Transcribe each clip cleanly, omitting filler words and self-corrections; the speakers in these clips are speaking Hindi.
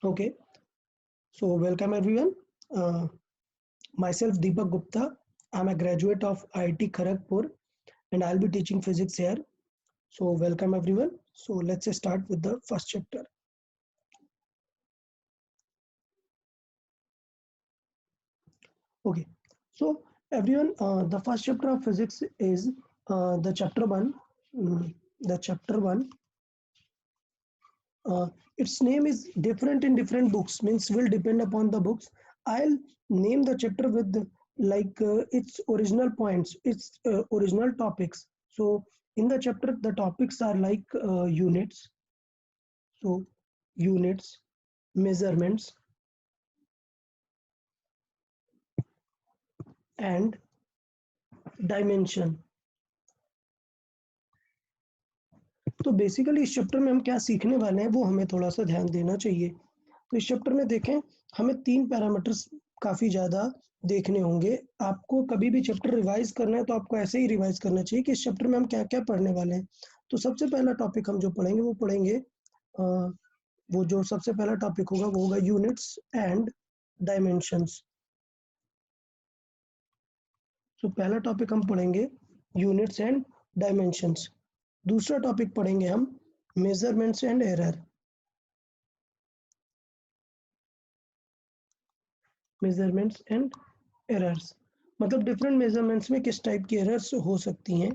Okay, so welcome everyone. Uh, Myself Deepak Gupta. I'm a graduate of IIT Kharagpur and I'll be teaching physics here. So welcome everyone. So let's start with the first chapter. Okay, so everyone, the first chapter of physics is the chapter one. The chapter one. Uh, its name is different in different books. Means will depend upon the books. I'll name the chapter with its original points, its original topics. So in the chapter, the topics are like units. So units, measurements, and dimension. तो बेसिकली इस चैप्टर में हम क्या सीखने वाले हैं वो हमें थोड़ा सा ध्यान देना चाहिए। तो इस चैप्टर में देखें, हमें 3 पैरामीटर्स काफ़ी ज़्यादा देखने होंगे। आपको कभी भी चैप्टर रिवाइज़ करना है तो आपको ऐसे ही रिवाइज़ करना चाहिए कि इस चैप्टर में हम क्या-क्या पढ़ने वाले हैं। तो सबसे पहला टॉपिक हम जो पढ़ेंगे वो पढ़ेंगे वो जो सबसे पहला टॉपिक होगा वो होगा यूनिट्स एंड डायमेंशंस। तो पहला टॉपिक हम पढ़ेंगे यूनिट्स एंड डायमेंशंस। दूसरा टॉपिक पढ़ेंगे हम measurements and error. Measurements and errors मतलब डिफरेंट मेजरमेंट्स में किस टाइप की एरर्स हो सकती हैं।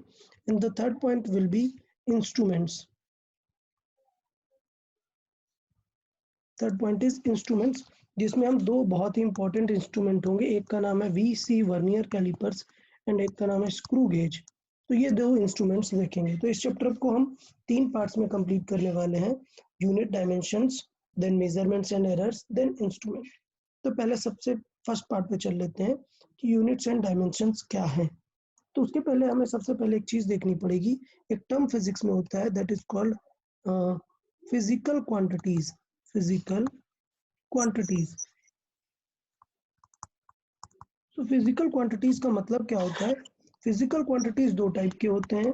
And the third point will be instruments. Third point is instruments, जिसमें हम दो बहुत ही इंपॉर्टेंट इंस्ट्रूमेंट होंगे। एक का नाम है वीसी वर्नियर कैलिपर्स एंड एक का नाम है स्क्रू गेज। तो ये दो इंस्ट्रूमेंट्स देखेंगे। तो इस चैप्टर को हम 3 पार्ट्स में कंप्लीट करने वाले हैं। Unit, dimensions, then measurements and errors, then instrument. तो पहले सबसे फर्स्ट पार्ट पे चल लेते हैं कि यूनिट्स एंड डायमेंशंस क्या हैं। तो उसके पहले हमें सबसे पहले एक चीज देखनी पड़ेगी। एक टर्म फिजिक्स में होता है that is called physical quantities. Physical quantities. तो फिजिकल क्वांटिटीज का मतलब क्या होता है? फिजिकल क्वांटिटीज दो टाइप के होते हैं।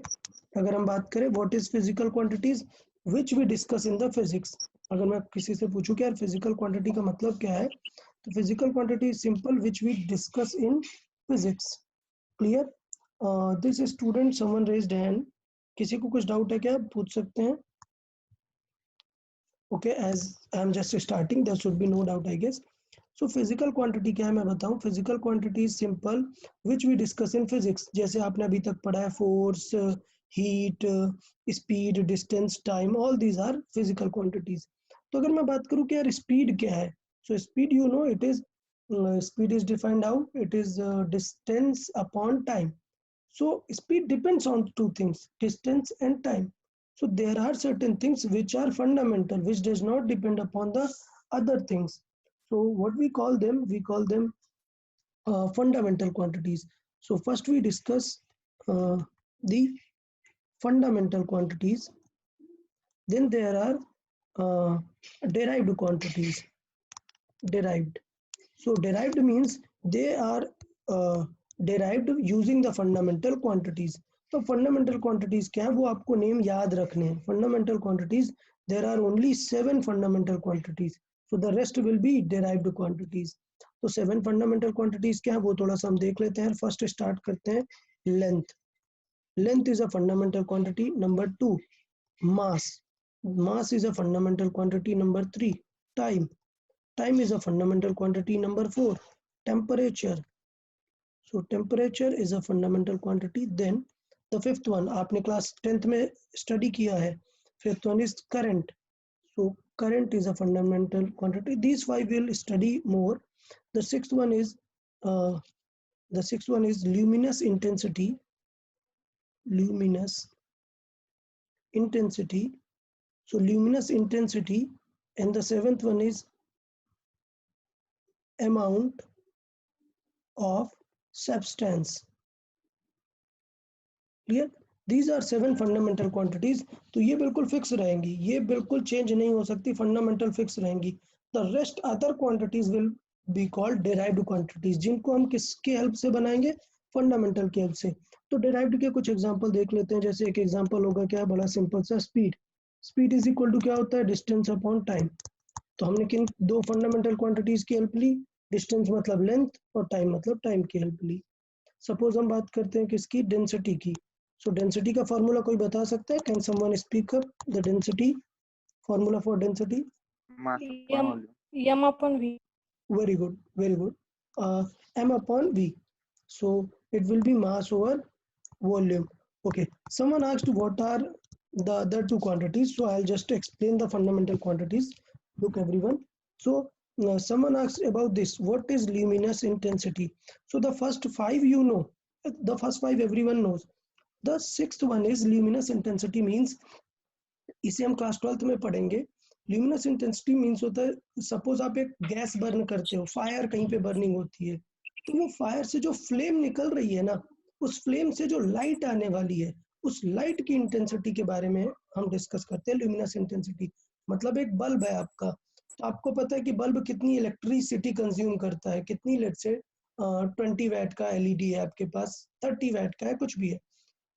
अगर हम बात करें what is physical quantities which we discuss in the physics. अगर मैं किसी से पूछूं कि यार फिजिकल क्वांटिटी का मतलब क्या है, तो physical quantity is simple which we discuss in physics. Clear? This student someone raised hand. किसी को कुछ डाउट है क्या? पूछ सकते हैं। Okay, as I am just starting there should be no doubt I guess. So physical quantity क्या है मैं बताऊं। Physical quantity is simple which we discuss in physics. जैसे आपने अभी तक पढ़ा है force, heat, speed, distance, time, all these are physical quantities. तो अगर मैं बात करूं कि यार स्पीड क्या है, so speed you know it is speed is defined how it is distance upon time. So speed depends on two things, distance and time. So there are certain things which are fundamental, which does not depend upon the other things. So what we call them? We call them fundamental quantities. So first we discuss the fundamental quantities. Then there are derived quantities. Derived. So derived means they are derived using the fundamental quantities. तो fundamental quantities क्या है वो आपको नेम याद रखने हैं। Fundamental quantities, there are only 7 fundamental quantities. So the rest will be derived quantities. तो 7 fundamental quantities क्या है वो थोड़ा सा हम देख लेते हैं। फर्स्ट स्टार्ट करते हैं length. Length is a fundamental quantity. Number 2, mass. Mass is a fundamental quantity. Number 3, time. Time is a fundamental quantity. Number 4, temperature. So temperature is a fundamental quantity. Then the fifth one, आपने class 10th में study किया है. Fifth one is current. So current is a fundamental quantity. These 5 will study more. The sixth one is uh, luminous intensity. Luminous intensity. So luminous intensity. And the seventh one is amount of substance. Clear? These are 7 fundamental quantities. तो ये बिल्कुल फिक्स रहेंगी, ये बिल्कुल चेंज नहीं हो सकती, फंडामेंटल फिक्स रहेंगी। The rest other quantities will be called derived quantities, जिनको हम किसके हेल्प से बनाएंगे? फंडामेंटल की हेल्प से। तो डेराइव्ड के कुछ एग्जांपल देख लेते हैं। जैसे एक एग्जांपल होगा क्या, बड़ा सिंपल सा, speed. Speed is equal to क्या होता है? Distance upon time. तो हमने किन दो फंडामेंटल क्वांटिटीज की हेल्प ली, डिस्टेंस मतलब लेंथ और टाइम मतलब टाइम की हेल्प ली। सपोज हम बात करते हैं किसकी, डेंसिटी की। सो डेंसिटी का फॉर्मूला कोई बता सकता है? Can someone speak up the density, formula for density? m upon v. Very good, very good. M upon V. So it will be mass over volume. Okay. Someone asked what are the other two quantities. So I'll just explain the fundamental quantities. Look, everyone. So someone asked about this. What is luminous intensity? So the first five you know. The first five everyone knows. The sixth one is luminous intensity, means इसे हम क्लास 12th में पढ़ेंगे। ल्यूमिनस इंटेंसिटी मीन्स होता है, सपोज आप एक गैस बर्न करते हो, फायर कहीं पे बर्निंग होती है, तो वो फायर से जो फ्लेम निकल रही है ना, उस फ्लेम से जो लाइट आने वाली है, उस लाइट की इंटेंसिटी के बारे में हम डिस्कस करते हैं। ल्यूमिनस इंटेंसिटी मतलब एक बल्ब है आपका, तो आपको पता है कि बल्ब कितनी इलेक्ट्रिसिटी कंज्यूम करता है, कितनी, लेट से 20 वैट का एलईडी है आपके पास, 30 वैट का है, कुछ भी है,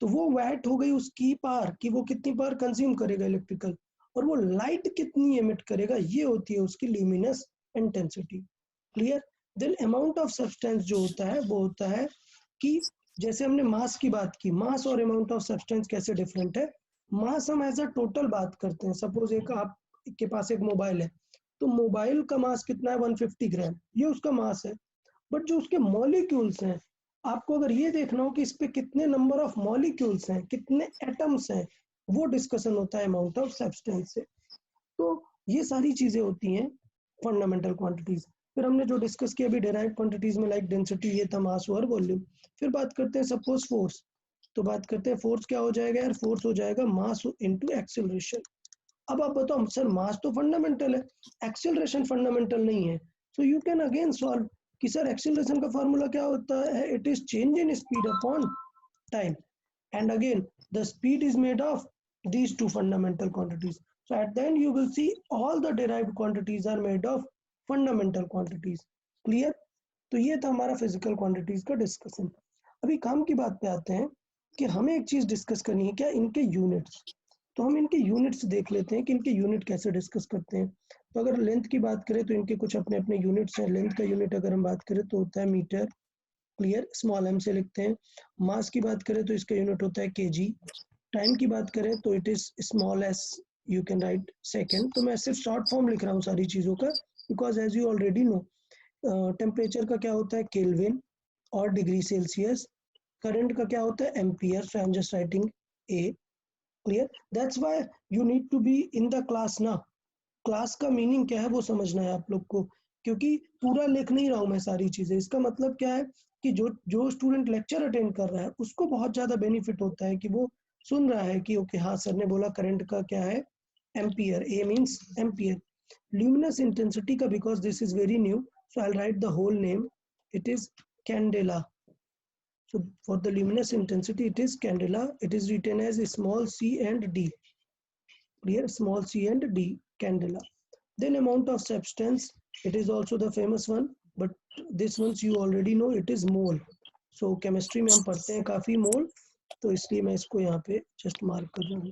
तो वो वैट हो गई उसकी पार कि वो कितनी पार कंज्यूम करेगा इलेक्ट्रिकल, और वो लाइट कितनी एमिट करेगा, ये होती है उसकी luminous intensity. Clear? Then amount of substance जो होता है वो होता है कि जैसे हमने मास की बात की, मास और अमाउंट ऑफ सब्सटेंस कैसे डिफरेंट है। मास हम एज अ टोटल बात करते हैं, सपोज एक आप के पास एक मोबाइल है, तो मोबाइल का मास कितना है, 150 ग्राम, ये उसका मास है। बट जो उसके मॉलिक्यूल्स हैं, आपको अगर ये देखना हो कि इस पे कितने नंबर ऑफ मॉलिक्यूल्स हैं, कितने एटम्स हैं, वो डिस्कशन होता है अमाउंट ऑफ सब्सटेंस से। तो ये सारी चीजें होती हैं फंडामेंटल क्वांटिटीज। फिर हमने जो डिस्कस किया अभी डेराइव्ड क्वांटिटीज में, लाइक डेंसिटी, ये था मास और वॉल्यूम। फिर बात करते हैं सपोज फोर्स, तो बात करते हैं फोर्स क्या हो जाएगा यार, फोर्स हो जाएगा मास इनटू एक्सेलरेशन। अब आप बताओ सर, मास तो फंडामेंटल है, एक्सेलरेशन फंडामेंटल नहीं है, सो यू कैन अगेन सॉल्व कि सर एक्सेलरेशन का फॉर्मूला क्या होता है, it is change in speed upon time, and again the speed is made of these two fundamental quantities. So at the end you will see all the derived quantities are made of fundamental quantities. Clear? तो ये था हमारा फिजिकल क्वांटिटीज का डिस्कशन। अभी काम की बात पे आते हैं कि हमें एक चीज डिस्कस करनी है, क्या, इनके यूनिट्स। तो हम इनके यूनिट्स देख लेते हैं कि इनके यूनिट कैसे डिस्कस करते हैं। तो अगर लेंथ की बात करें तो इनके कुछ अपने अपने यूनिट्स हैं। लेंथ का यूनिट अगर हम बात करें तो होता है मीटर, क्लियर, स्मॉल एम से लिखते हैं। मास की बात करें तो इसका यूनिट होता है केजी। टाइम की बात करें तो it is small S, you can right second. तो मैं सिर्फ शॉर्ट फॉर्म लिख रहा हूँ सारी चीज़ों का, because as you already know temperature का क्या होता है केल्विन और डिग्री सेल्सियस, करंट का क्या होता है ampere, so I am just writing A. Clear? That's why you need to be in the class ना। क्लास का मीनिंग क्या है वो समझना है आप लोग को, क्योंकि पूरा लिख नहीं रहा हूँ मैं सारी चीजें। इसका मतलब क्या है कि जो जो स्टूडेंट लेक्चर अटेंड कर रहा है उसको बहुत ज्यादा बेनिफिट होता है कि वो सुन रहा है कि ओके हाँ सर ने बोला करंट का क्या है ampere, A means ampere. Luminous intensity का, because this is very new, so I write the whole name, it is candela. So for the luminous intensity it is candela, it is written as small c and d, clear, small c and d, candela. Then amount of substance, it is also the famous one, but this ones you already know, it is mole. So chemistry में हम पढ़ते हैं काफी मोल, तो इसलिए मैं इसको यहाँ पे just mark कर रहा हूँ।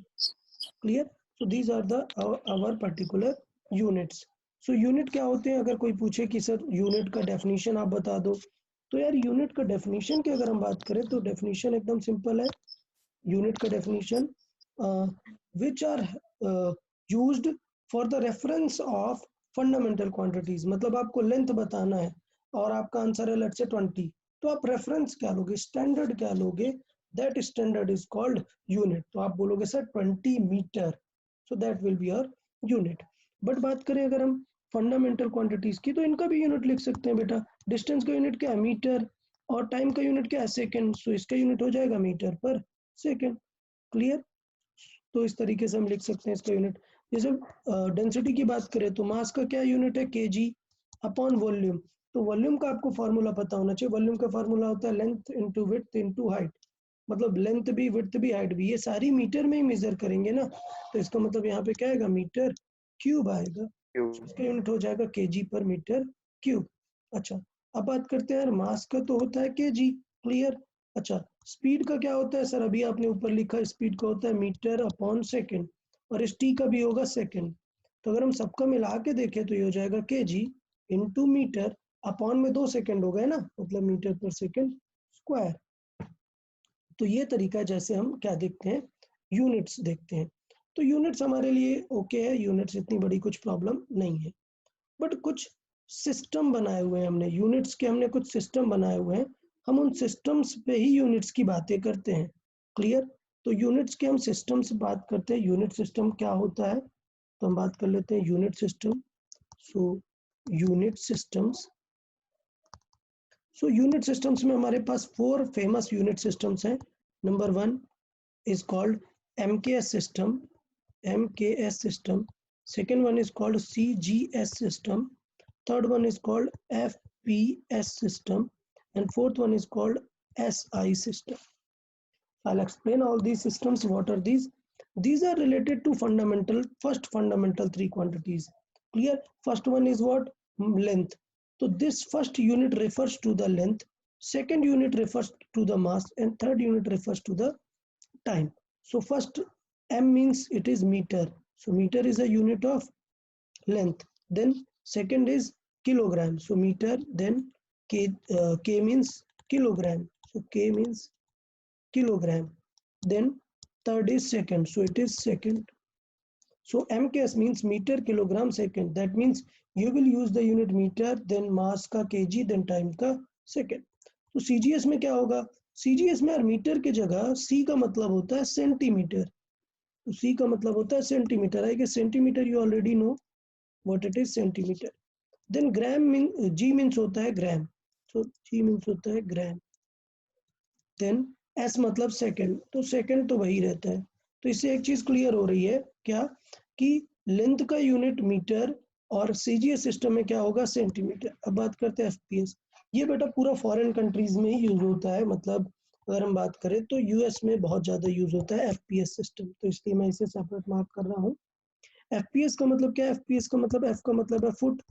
Clear? So these are the our particular units. So unit क्या होते हैं, अगर कोई पूछे कि सर unit का definition आप बता दो, तो यार यूनिट का डेफिनेशन की अगर हम बात करें तो डेफिनेशन एकदम सिंपल है। यूनिट का definition, which are used for the reference of fundamental quantities. मतलब आपको लेंथ बताना है और आपका आंसर है लेट से 20, तो आप रेफरेंस क्या लोगे, स्टैंडर्ड क्या लोगे, that standard is called unit. तो आप बोलोगे sir 20 metre, so that will be your unit. But बात करें अगर हम फंडामेंटल क्वांटिटीज की, तो इनका भी यूनिट लिख सकते हैं बेटा। डिस्टेंस का यूनिट क्या है मीटर, और टाइम का यूनिट क्या है सेकंड, सो इसका यूनिट हो जाएगा मीटर पर सेकंड। क्लियर? तो इस तरीके से हम लिख सकते हैं इसका यूनिट। जैसे डेंसिटी की बात करें तो मास का क्या यूनिट है केजी अपॉन वॉल्यूम। तो वॉल्यूम का आपको फार्मूला पता होना चाहिए। वॉल्यूम का फार्मूला होता है length into width into height, मतलब लेंथ भी विड्थ भी हाइट भी, ये सारी मीटर में ही मेजर करेंगे ना, तो इसका मतलब यहाँ पे क्या आएगा, मीटर क्यूब आएगा। इसका यूनिट हो जाएगा केजी पर मीटर क्यूब। अच्छा, अब बात करते हैं यार मास का, तो होता है केजी। क्लियर? अच्छा, स्पीड का क्या होता है सर, अभी आपने ऊपर लिखा स्पीड का होता है मीटर अपॉन सेकंड, और इस टी का भी होगा सेकंड। तो अगर हम सबका मिला के देखें तो ये हो जाएगा kg इंटू मीटर अपॉन में 2 सेकेंड हो गए ना, मतलब मीटर पर सेकेंड स्क्वायर। तो ये तरीका जैसे हम क्या देखते हैं, यूनिट्स देखते हैं। तो यूनिट्स हमारे लिए ओके है, यूनिट्स इतनी बड़ी कुछ प्रॉब्लम नहीं है। बट कुछ सिस्टम बनाए हुए हैं हमने, यूनिट्स के हमने कुछ सिस्टम बनाए हुए हैं, हम उन सिस्टम्स पे ही यूनिट्स की बातें करते हैं। क्लियर? तो यूनिट्स के हम सिस्टम से बात करते हैं। यूनिट सिस्टम क्या होता है, तो हम बात कर लेते हैं unit system. So unit systems, unit systems में हमारे पास 4 फेमस यूनिट सिस्टम्स हैं। Number 1 is called MKS system, MKS system. Second one is called CGS system. Third one is called FPS system, and fourth one is called SI system. I'll explain all these systems. What are these? These are related to first fundamental 3 quantities. Clear? First one is what? Length. So this first unit refers to the length, second unit refers to the mass, and third unit refers to the time. So first m means it is meter. So meter is a unit of length. Then second is kilogram. So meter. Then k means kilogram. So k means kilogram. Then third is second. So it is second. So mks means meter, kilogram, second. That means you will use the unit meter, then mass का kg, then time का second. तो cgs में क्या होगा, cgs में मीटर की जगह c का मतलब होता है सेंटीमीटर। तो c का मतलब होता है centimetre. I guess centimetre you already know what it is, centimetre. Then gram mean, g means होता है ग्राम। सो g मीन्स होता है ग्राम। देन s मतलब सेकंड, तो सेकंड तो वही रहता है। तो इससे एक चीज क्लियर हो रही है क्या, कि लेंथ का यूनिट मीटर और सीजीएस सिस्टम में क्या होगा, सेंटीमीटर। अब बात करते हैं एफपीएस। ये बेटा पूरा फॉरेन कंट्रीज में ही यूज होता है, मतलब अगर हम बात करें तो यूएस में बहुत ज्यादा यूज होता है एफपीएस सिस्टम, तो इसलिए मैं इसे सेपरेट मार्क कर रहा हूँ। एफपीएस का मतलब क्या है, एफपीएस का मतलब, एफ का मतलब है फुट।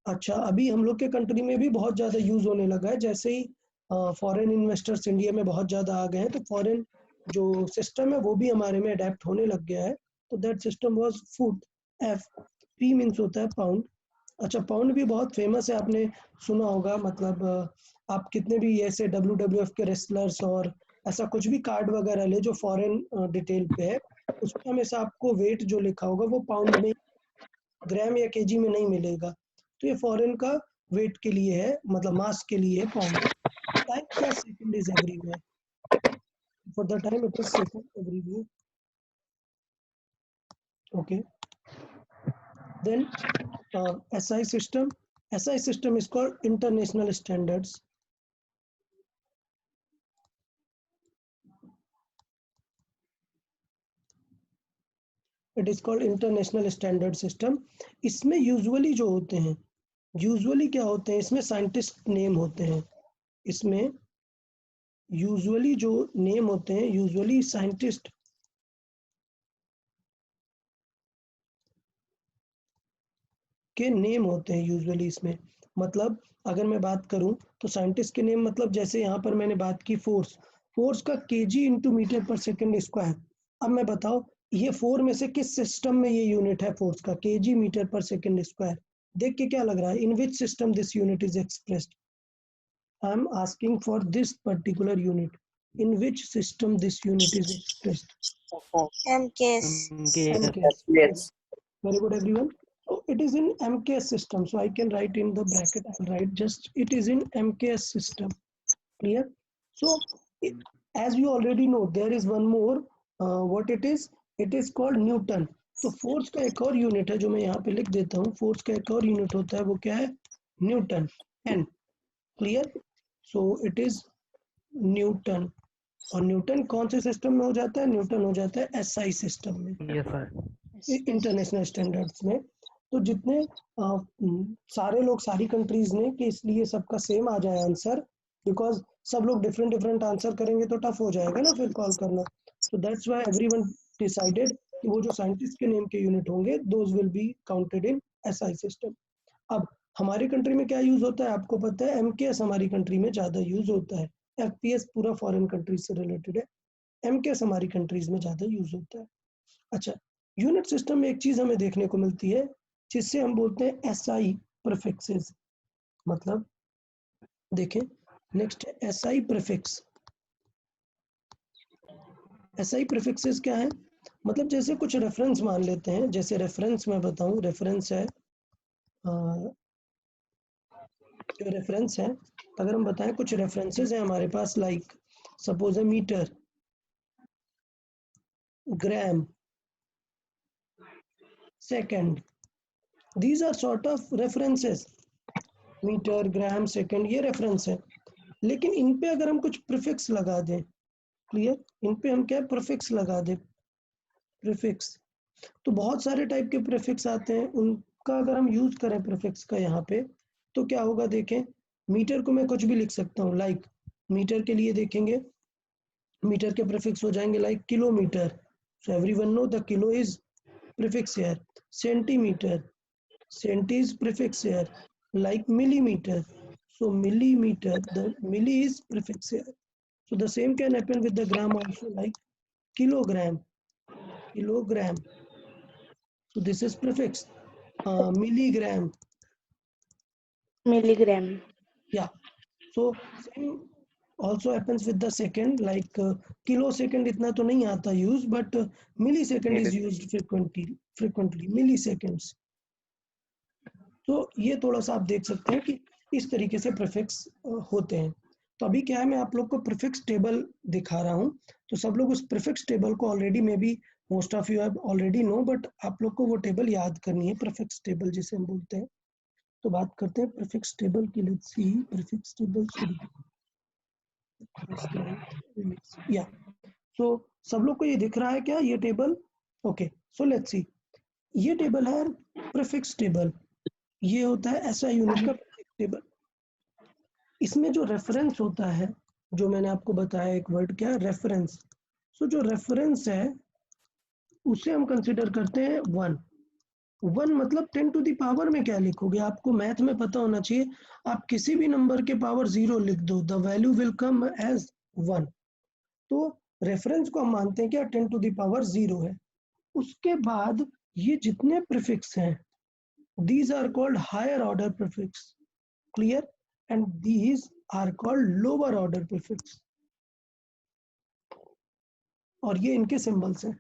अच्छा, अभी हम लोग के कंट्री में भी बहुत ज्यादा यूज होने लगा है, जैसे ही फॉरेन इन्वेस्टर्स इंडिया में बहुत ज्यादा आ गए हैं, तो फॉरेन जो सिस्टम है वो भी हमारे में अडेप्ट होने लग गया है। तो that system was foot. F, P means होता है पाउंड। अच्छा, पाउंड भी बहुत फेमस है, आपने सुना होगा, मतलब आप कितने भी ऐसे WWF के रेसलर्स और ऐसा कुछ भी कार्ड वगैरह ले जो फॉरेन डिटेल पे है, उसमें हमेशा आपको वेट जो लिखा होगा वो पाउंड में, ग्राम या केजी में नहीं मिलेगा। तो ये फॉरेन का वेट के लिए है, मतलब मास के लिए है पाउंड। टाइम क्या, second is everywhere. For the time it is second everywhere. Okay, then SI system. SI system is called international standards. It is called international standard system. इसमें यूजुअली जो होते हैं, यूजुअली क्या होते हैं, इसमें साइंटिस्ट नेम होते हैं। इसमें यूजुअली जो नेम होते हैं, यूजुअली साइंटिस्ट के नेम होते हैं यूजुअली इसमें। मतलब अगर मैं बात करूं तो साइंटिस्ट के नेम, मतलब जैसे यहाँ पर मैंने बात की फोर्स, फोर्स का केजी इंटू मीटर पर सेकेंड स्क्वायर। अब मैं बताओ ये 4 में से किस सिस्टम में ये यूनिट है फोर्स का, केजी मीटर पर सेकेंड स्क्वायर। देख के क्या लग रहा है, in which system this unit is expressed. I am asking for this particular unit, in which system this unit is expressed. MKS. MKS. Very good everyone. So it is in MKS system. So I can write in the bracket, I will write just it is in MKS system. Clear? So as you already know, there is one more, what it is called Newton. तो फोर्स का एक और यूनिट है जो मैं यहाँ पे लिख देता हूँ, फोर्स का एक और यूनिट होता है, वो क्या है, Newton, N. Clear? So it is Newton. और न्यूटन कौन से सिस्टम में हो जाता है, न्यूटन हो जाता है SI सिस्टम में, इंटरनेशनल स्टैंडर्ड्स में। तो जितने सारे लोग, सारी कंट्रीज ने, कि इसलिए सबका सेम आ जाए आंसर, बिकॉज सब लोग डिफरेंट डिफरेंट आंसर करेंगे तो टफ हो जाएगा ना फिर कॉल करना। तो दैट्स व्हाई एवरीवन डिसाइडेड कि वो जो साइंटिस्ट के नेम के यूनिट होंगे those will be counted in SI system. अब हमारी कंट्री में क्या यूज होता है आपको पता है, MKS हमारी कंट्री में ज्यादा यूज होता है। FPS पूरा फॉरेन कंट्रीज से रिलेटेड है, MKS हमारी कंट्रीज में ज्यादा यूज होता है। अच्छा, यूनिट सिस्टम में एक चीज हमें देखने को मिलती है जिससे हम बोलते हैं एसआई प्रीफिक्सेस। मतलब देखें, नेक्स्ट है एसआई प्रीफिक्स। एसआई प्रीफिक्सेस क्या है? मतलब जैसे कुछ रेफरेंस मान लेते हैं, जैसे रेफरेंस मैं बताऊं, रेफरेंस है जो रेफरेंस है, अगर हम बताएं कुछ रेफरेंसेस हैं हमारे पास, लाइक सपोज है metre, gram, second, these are sort of references. Metre, gram, second, ये रेफरेंस है। लेकिन इन पे अगर हम कुछ प्रीफिक्स लगा दें, क्लियर, इन पे हम क्या प्रीफिक्स लगा दें, प्रीफिक्स, तो बहुत सारे टाइप के प्रीफिक्स आते हैं, उनका अगर हम यूज करें प्रीफिक्स का यहाँ पे, तो क्या होगा देखें, मीटर को मैं कुछ भी लिख सकता हूँ, लाइक मीटर के लिए देखेंगे, मीटर के प्रीफिक्स हो जाएंगे like kilometre, so everyone know the kilo is prefix here. Centimeter, centi is prefix here. Like millimeter, so millimeter, the milli is prefix here. So the same can happen with the gram also, like kilogram, kilogram, so this is prefix. Milligram, Milligram. yeah, so same also happens with the second, like kilosecond इतना तो नहीं आता use, but millisecond is used frequently milliseconds. तो ये थोड़ा सा आप देख सकते हैं कि इस तरीके से प्रीफिक्स होते हैं। तो अभी क्या है, मैं आप लोग को प्रीफिक्स टेबल दिखा रहा हूँ, तो सब लोग उस प्रीफिक्स टेबल को already may be most of you have already know, but आप लोग को वो टेबल याद करनी है, प्रीफिक्स टेबल जिसे हम बोलते हैं। तो बात करते हैं प्रीफिक्स टेबल की। लेट्स सी प्रीफिक्स टेबल या सो सब लोग को ये दिख रहा है क्या, ये table? Okay, so let's see, ये टेबल है प्रीफिक्स टेबल, ये होता है एसआई यूनिट का प्रीफिक्स टेबल। इसमें जो रेफरेंस होता है, जो मैंने आपको बताया एक वर्ड क्या, रेफरेंस, सो जो रेफरेंस है उसे हम कंसिडर करते हैं 1। 1 मतलब 10 टू द पावर में क्या लिखोगे, आपको मैथ में पता होना चाहिए, आप किसी भी नंबर के पावर 0 लिख दो, the value will come as 1। तो रेफरेंस को हम मानते हैं क्या 10 टू द पावर 0 है। उसके बाद ये जितने प्रीफिक्स हैं, these are called higher order prefix, clear, and these are called lower order prefix, और ये इनके सिंबल्स हैं,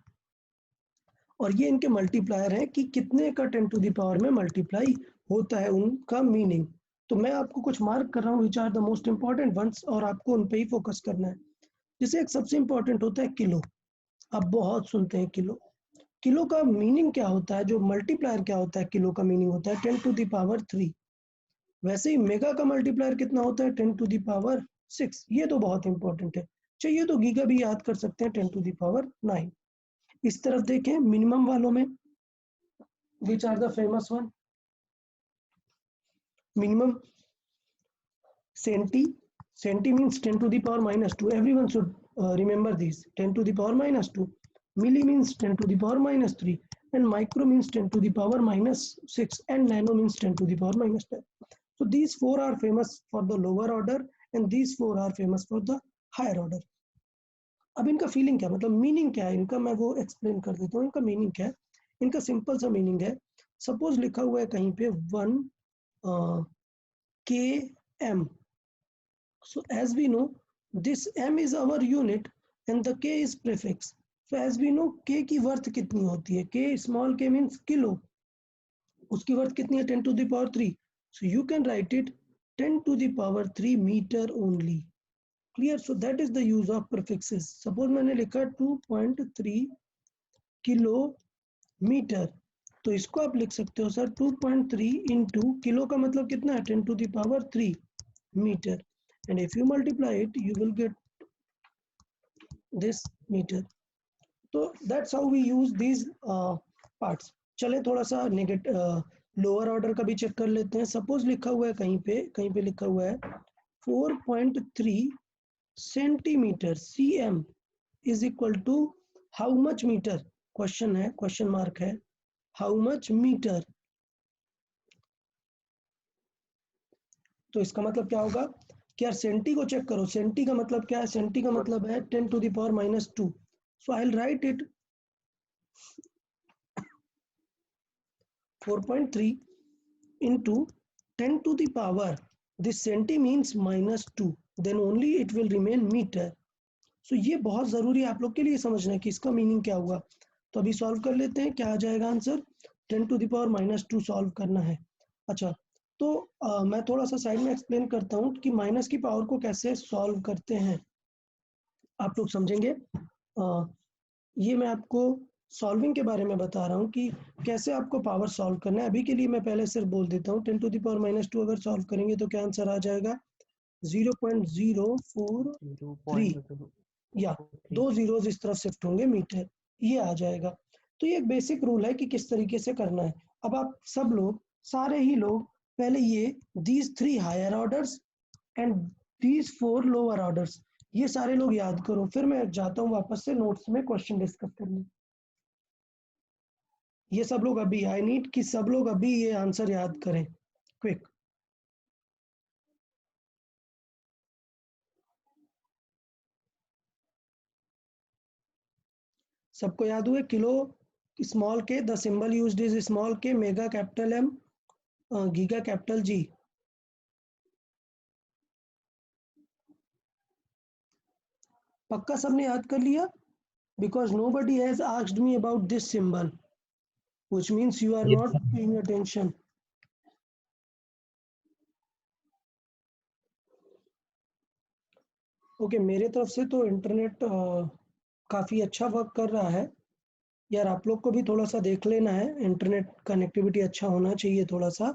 और ये इनके मल्टीप्लायर हैं कि कितने का 10 टू द पावर में मल्टीप्लाई होता है, उनका मीनिंग। तो मैं आपको कुछ मार्क कर रहा हूँ, which are the most important ones, और आपको उन पे ही फोकस करना है। जैसे एक सबसे इंपॉर्टेंट होता है किलो, आप बहुत सुनते हैं किलो। किलो का मीनिंग क्या होता है, जो मल्टीप्लायर क्या होता है किलो का मीनिंग होता है 10 टू द पावर 3। वैसे ही मेगा का मल्टीप्लायर कितना होता है 10 टू द पावर 6, ये तो बहुत इंपॉर्टेंट है। चाहिए तो गीगा भी याद कर सकते हैं 10 टू द पावर 9। इस तरफ देखें मिनिमम वालों में, which are the famous one, minimum centi, centi means 10 to the power minus 2, everyone should remember these, 10 to the power minus 2, milli means 10 to the power minus 3, and micro means 10 to the power minus 6, and nano means 10 to the power minus 10. So these four are famous for the lower order and these four are famous for the higher order. अब इनका फीलिंग क्या, मतलब मीनिंग क्या है इनका, मैं वो एक्सप्लेन कर देता हूँ। इनका मीनिंग क्या है, इनका सिंपल सा मीनिंग है, सपोज लिखा हुआ है कहीं पे 1 km, so as we know this m is our unit and the k is prefix, so as we know k की वर्थ कितनी होती है, k small k means kilo, उसकी वर्थ कितनी है 10 to the power 3, so you can write it 10 to the power 3 meter only, clear, so that is the use of prefixes। suppose मैंने लिखा 2.3 किलोमीटर, तो इसको आप लिख सकते हो सर 2.3 इंटू किलो का मतलब कितना है 10 to the power 3 meter, and if you multiply it you will get this meter। तो that's how we use these parts। चले थोड़ा सा लोअर ऑर्डर का भी चेक कर लेते हैं। सपोज लिखा हुआ है कहीं पे लिखा हुआ है 4.3 centimetre, cm is equal to how much metre, question है, क्वेश्चन मार्क है, हाउ मच मीटर। तो इसका मतलब क्या होगा कि यार सेंटी को चेक करो, सेंटी का मतलब क्या है, सेंटी का मतलब है 10 to the power minus 2, so I'll write it 4.3 into 10 to the power, this centi means -2, then only it will remain meter. So ये बहुत ज़रूरी है आप लोग के लिए समझना कि इसका मीनिंग क्या होगा। तो अभी सॉल्व कर लेते हैं, क्या आ जाएगा answer, 10 to the power -2 solve करना है। अच्छा, तो मैं थोड़ा सा साइड में एक्सप्लेन करता हूँ कि माइनस की पावर को कैसे सॉल्व करते हैं, आप लोग समझेंगे। ये मैं आपको सॉल्विंग के बारे में बता रहा हूँ कि कैसे आपको पावर सॉल्व करना है। अभी के लिए मैं पहले सिर्फ बोल देता हूँ, 10 to the power -2 अगर सॉल्व करेंगे तो क्या आंसर आ जाएगा, 0.043, या 2 जीरोस इस तरफ शिफ्ट होंगे मीटर, ये आ जाएगा। तो ये एक बेसिक रूल है कि किस तरीके से करना है। अब आप सब लोग, सारे ही लोग, पहले ये these 3 higher orders and these 4 lower orders, ये सारे लोग याद करो, फिर मैं जाता हूँ वापस से नोट्स में क्वेश्चन डिस्कस करने। ये सब लोग अभी, आई नीड कि सब लोग अभी ये आंसर याद करें, क्विक। सबको याद हुए, kilo small K, the symbol used is small K, mega capital M, giga capital G. पक्का सबने याद कर लिया? Because nobody has asked me about this symbol, which means you are not paying attention. Okay, मेरे तरफ से तो इंटरनेट काफ़ी अच्छा वर्क कर रहा है यार, आप लोग को भी थोड़ा सा देख लेना है, इंटरनेट कनेक्टिविटी अच्छा होना चाहिए थोड़ा सा,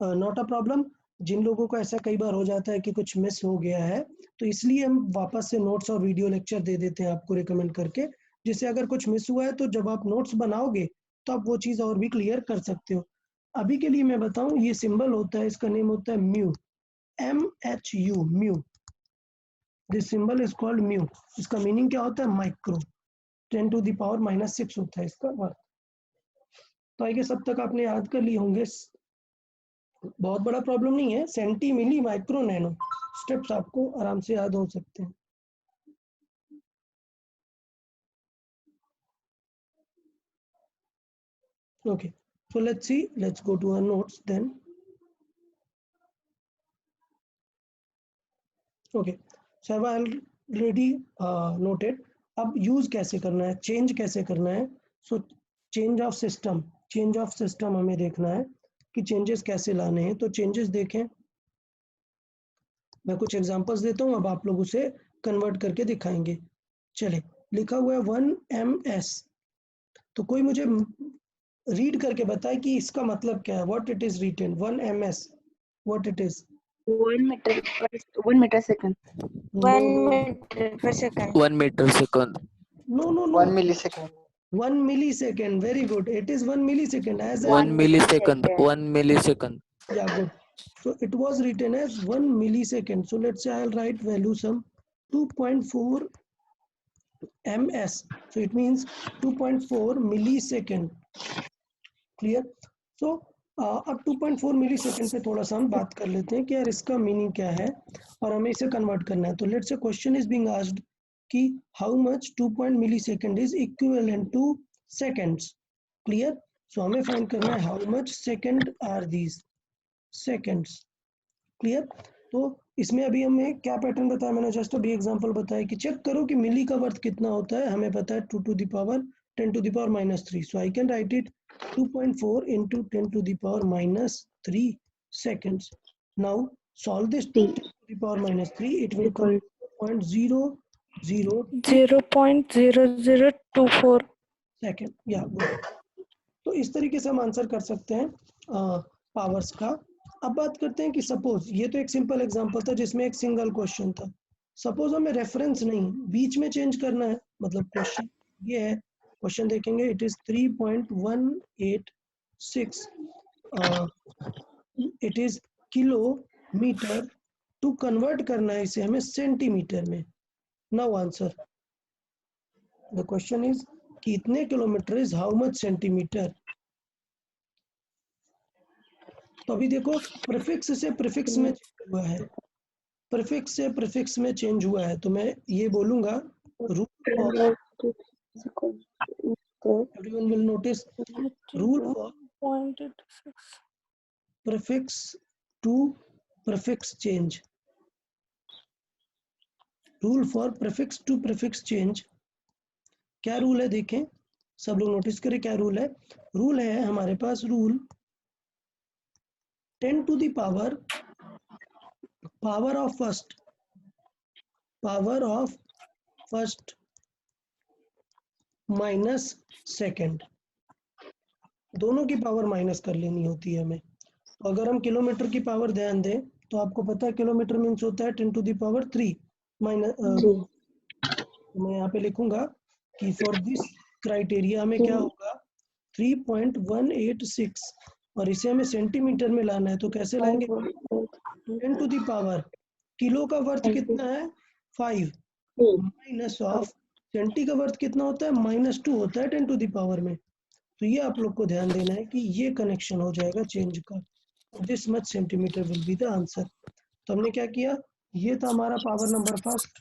नॉट अ प्रॉब्लम। जिन लोगों को ऐसा कई बार हो जाता है कि कुछ मिस हो गया है, तो इसलिए हम वापस से नोट्स और वीडियो लेक्चर दे देते हैं आपको रिकमेंड करके, जिससे अगर कुछ मिस हुआ है तो जब आप नोट्स बनाओगे तो आप वो चीज़ और भी क्लियर कर सकते हो। अभी के लिए मैं बताऊं, ये सिंबल होता है, इसका नेम होता है mu, MHU, mu. This symbol is called mu. इसका मीनिंग क्या होता है, माइक्रो। 10 to the power -6 होता है इसका वर्क। तो आई गेस अब तक आपने याद कर लिए होंगे, बहुत बड़ा प्रॉब्लम नहीं है, सेंटी, मिली, माइक्रो, नैनो, स्टेप्स आपको आराम से याद हो सकते हैं। Okay, so let's see, let's go to our notes then. Okay, so I've already noted. अब यूज कैसे करना है, चेंज कैसे करना है, सो चेंज ऑफ सिस्टम हमें देखना है कि चेंजेस कैसे लाने हैं। तो चेंजेस देखें, मैं कुछ एग्जांपल्स देता हूँ, अब आप लोग उसे कन्वर्ट करके दिखाएंगे। चले, लिखा हुआ है 1ms, तो कोई मुझे रीड करके बताए कि इसका मतलब क्या है, what it is written, 1ms, what it is. 1 meter second. 1 meter per second. 1 meter second. No. 1 millisecond. 1 millisecond. Very good. It is 1 millisecond. As 1 millisecond. 1 millisecond. Yeah, good. So it was written as 1 millisecond. So let's say I'll write value some 2.4 ms. So it means 2.4 millisecond. Clear? So अब 2.4 मिलीसेकंड पे थोड़ा सा हम बात कर लेते हैं कि यार इसका मीनिंग क्या है और हमें इसे कन्वर्ट करना है। तो let's say question is being asked कि how much 2 millisecond is equivalent to seconds. Clear? So हमें फाइंड करना है how much second are these seconds. Clear? तो इसमें अभी हमें क्या पैटर्न बताया, मैंने जस्ट अभी एग्जांपल बताया कि चेक करो कि मिली का वर्थ कितना होता है। हमें पता है 2 to the power 10 to the power -3, so I can write it 2.4 into 10 to the power -3 seconds. Now solve this 10 to the power -3, it will come 0.0024 second. या तो इस तरीके से हम आंसर कर सकते हैं पावर्स का। अब बात करते हैं कि सपोज, ये तो एक सिंपल एग्जांपल था जिसमें एक सिंगल क्वेश्चन था। सपोज हमें रेफरेंस नहीं, बीच में चेंज करना है, मतलब क्वेश्चन ये है, क्वेश्चन देखेंगे, it is 3.186, it is kilometre, to convert करना है इसे हमें सेंटीमीटर में। Now answer, the question is कि इतने kilometre is how much centimetre. तो अभी देखो, प्रीफिक्स से प्रीफिक्स में चेंज हुआ है, प्रीफिक्स से प्रीफिक्स में चेंज हुआ है, तो मैं ये बोलूंगा rule for, everyone will notice, rule for 0.86. prefix to prefix change. Rule for prefix to prefix change. क्या रूल है देखें, सब लोग नोटिस करें क्या रूल है. रूल है हमारे पास rule 10 to the power of first minus second. दोनों की पावर माइनस कर लेनी होती है हमें. तो अगर हम किलोमीटर की पावर ध्यान दें तो आपको पता है किलोमीटर मीन्स होता है 10 to the power 3 माइनस. मैं यहाँ पे लिखूंगा कि फॉर दिस क्राइटेरिया में क्या होगा 3.186 और इसे हमें सेंटीमीटर में लाना है. तो कैसे लाएंगे, 10 to the power किलो का वर्थ कितना है 5 माइनस ऑफ सेंटी का वर्थ कितना होता है -2 होता है 10 to the power में. तो ये आप लोग को ध्यान देना है कि ये कनेक्शन हो जाएगा चेंज का. This much centimetre will be the answer. तो हमने क्या किया, ये था हमारा पावर नंबर फर्स्ट,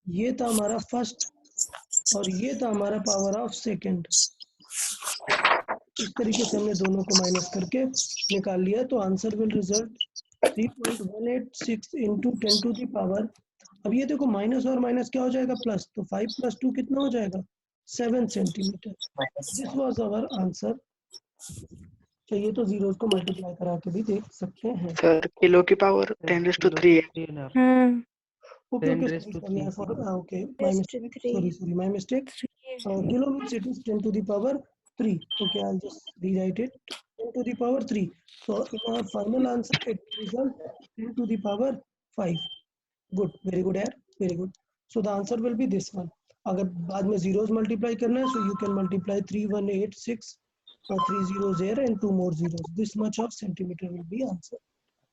ये था हमारा फर्स्ट और ये था हमारा पावर ऑफ सेकंड. इस तरीके से हमने दोनों को माइनस करके निकाल लिया. तो answer will result 3.186 into 10 to the power. अब ये देखो माइनस और माइनस क्या हो जाएगा प्लस, तो 5 + 2 कितना हो जाएगा 7 centimetre. This was our answer. चाहिए तो जीरोस को मल्टीप्लाई करा के भी देख सकते हैं. सर किलो की पावर 10⁻³ है. Okay, my mistake. Sorry, my mistake. Kilo means it is 10 to the power 3. Okay, I'll just rewrite it. 10 to the power 3. So in our final answer, it result 10 to the power 5. Good, very good, yaar, very good. So the answer will be this one. अगर बाद में zeros multiply करना है, so you can multiply 3186 or 3 zeros here and 2 more zeros. This much of centimeter will be answer.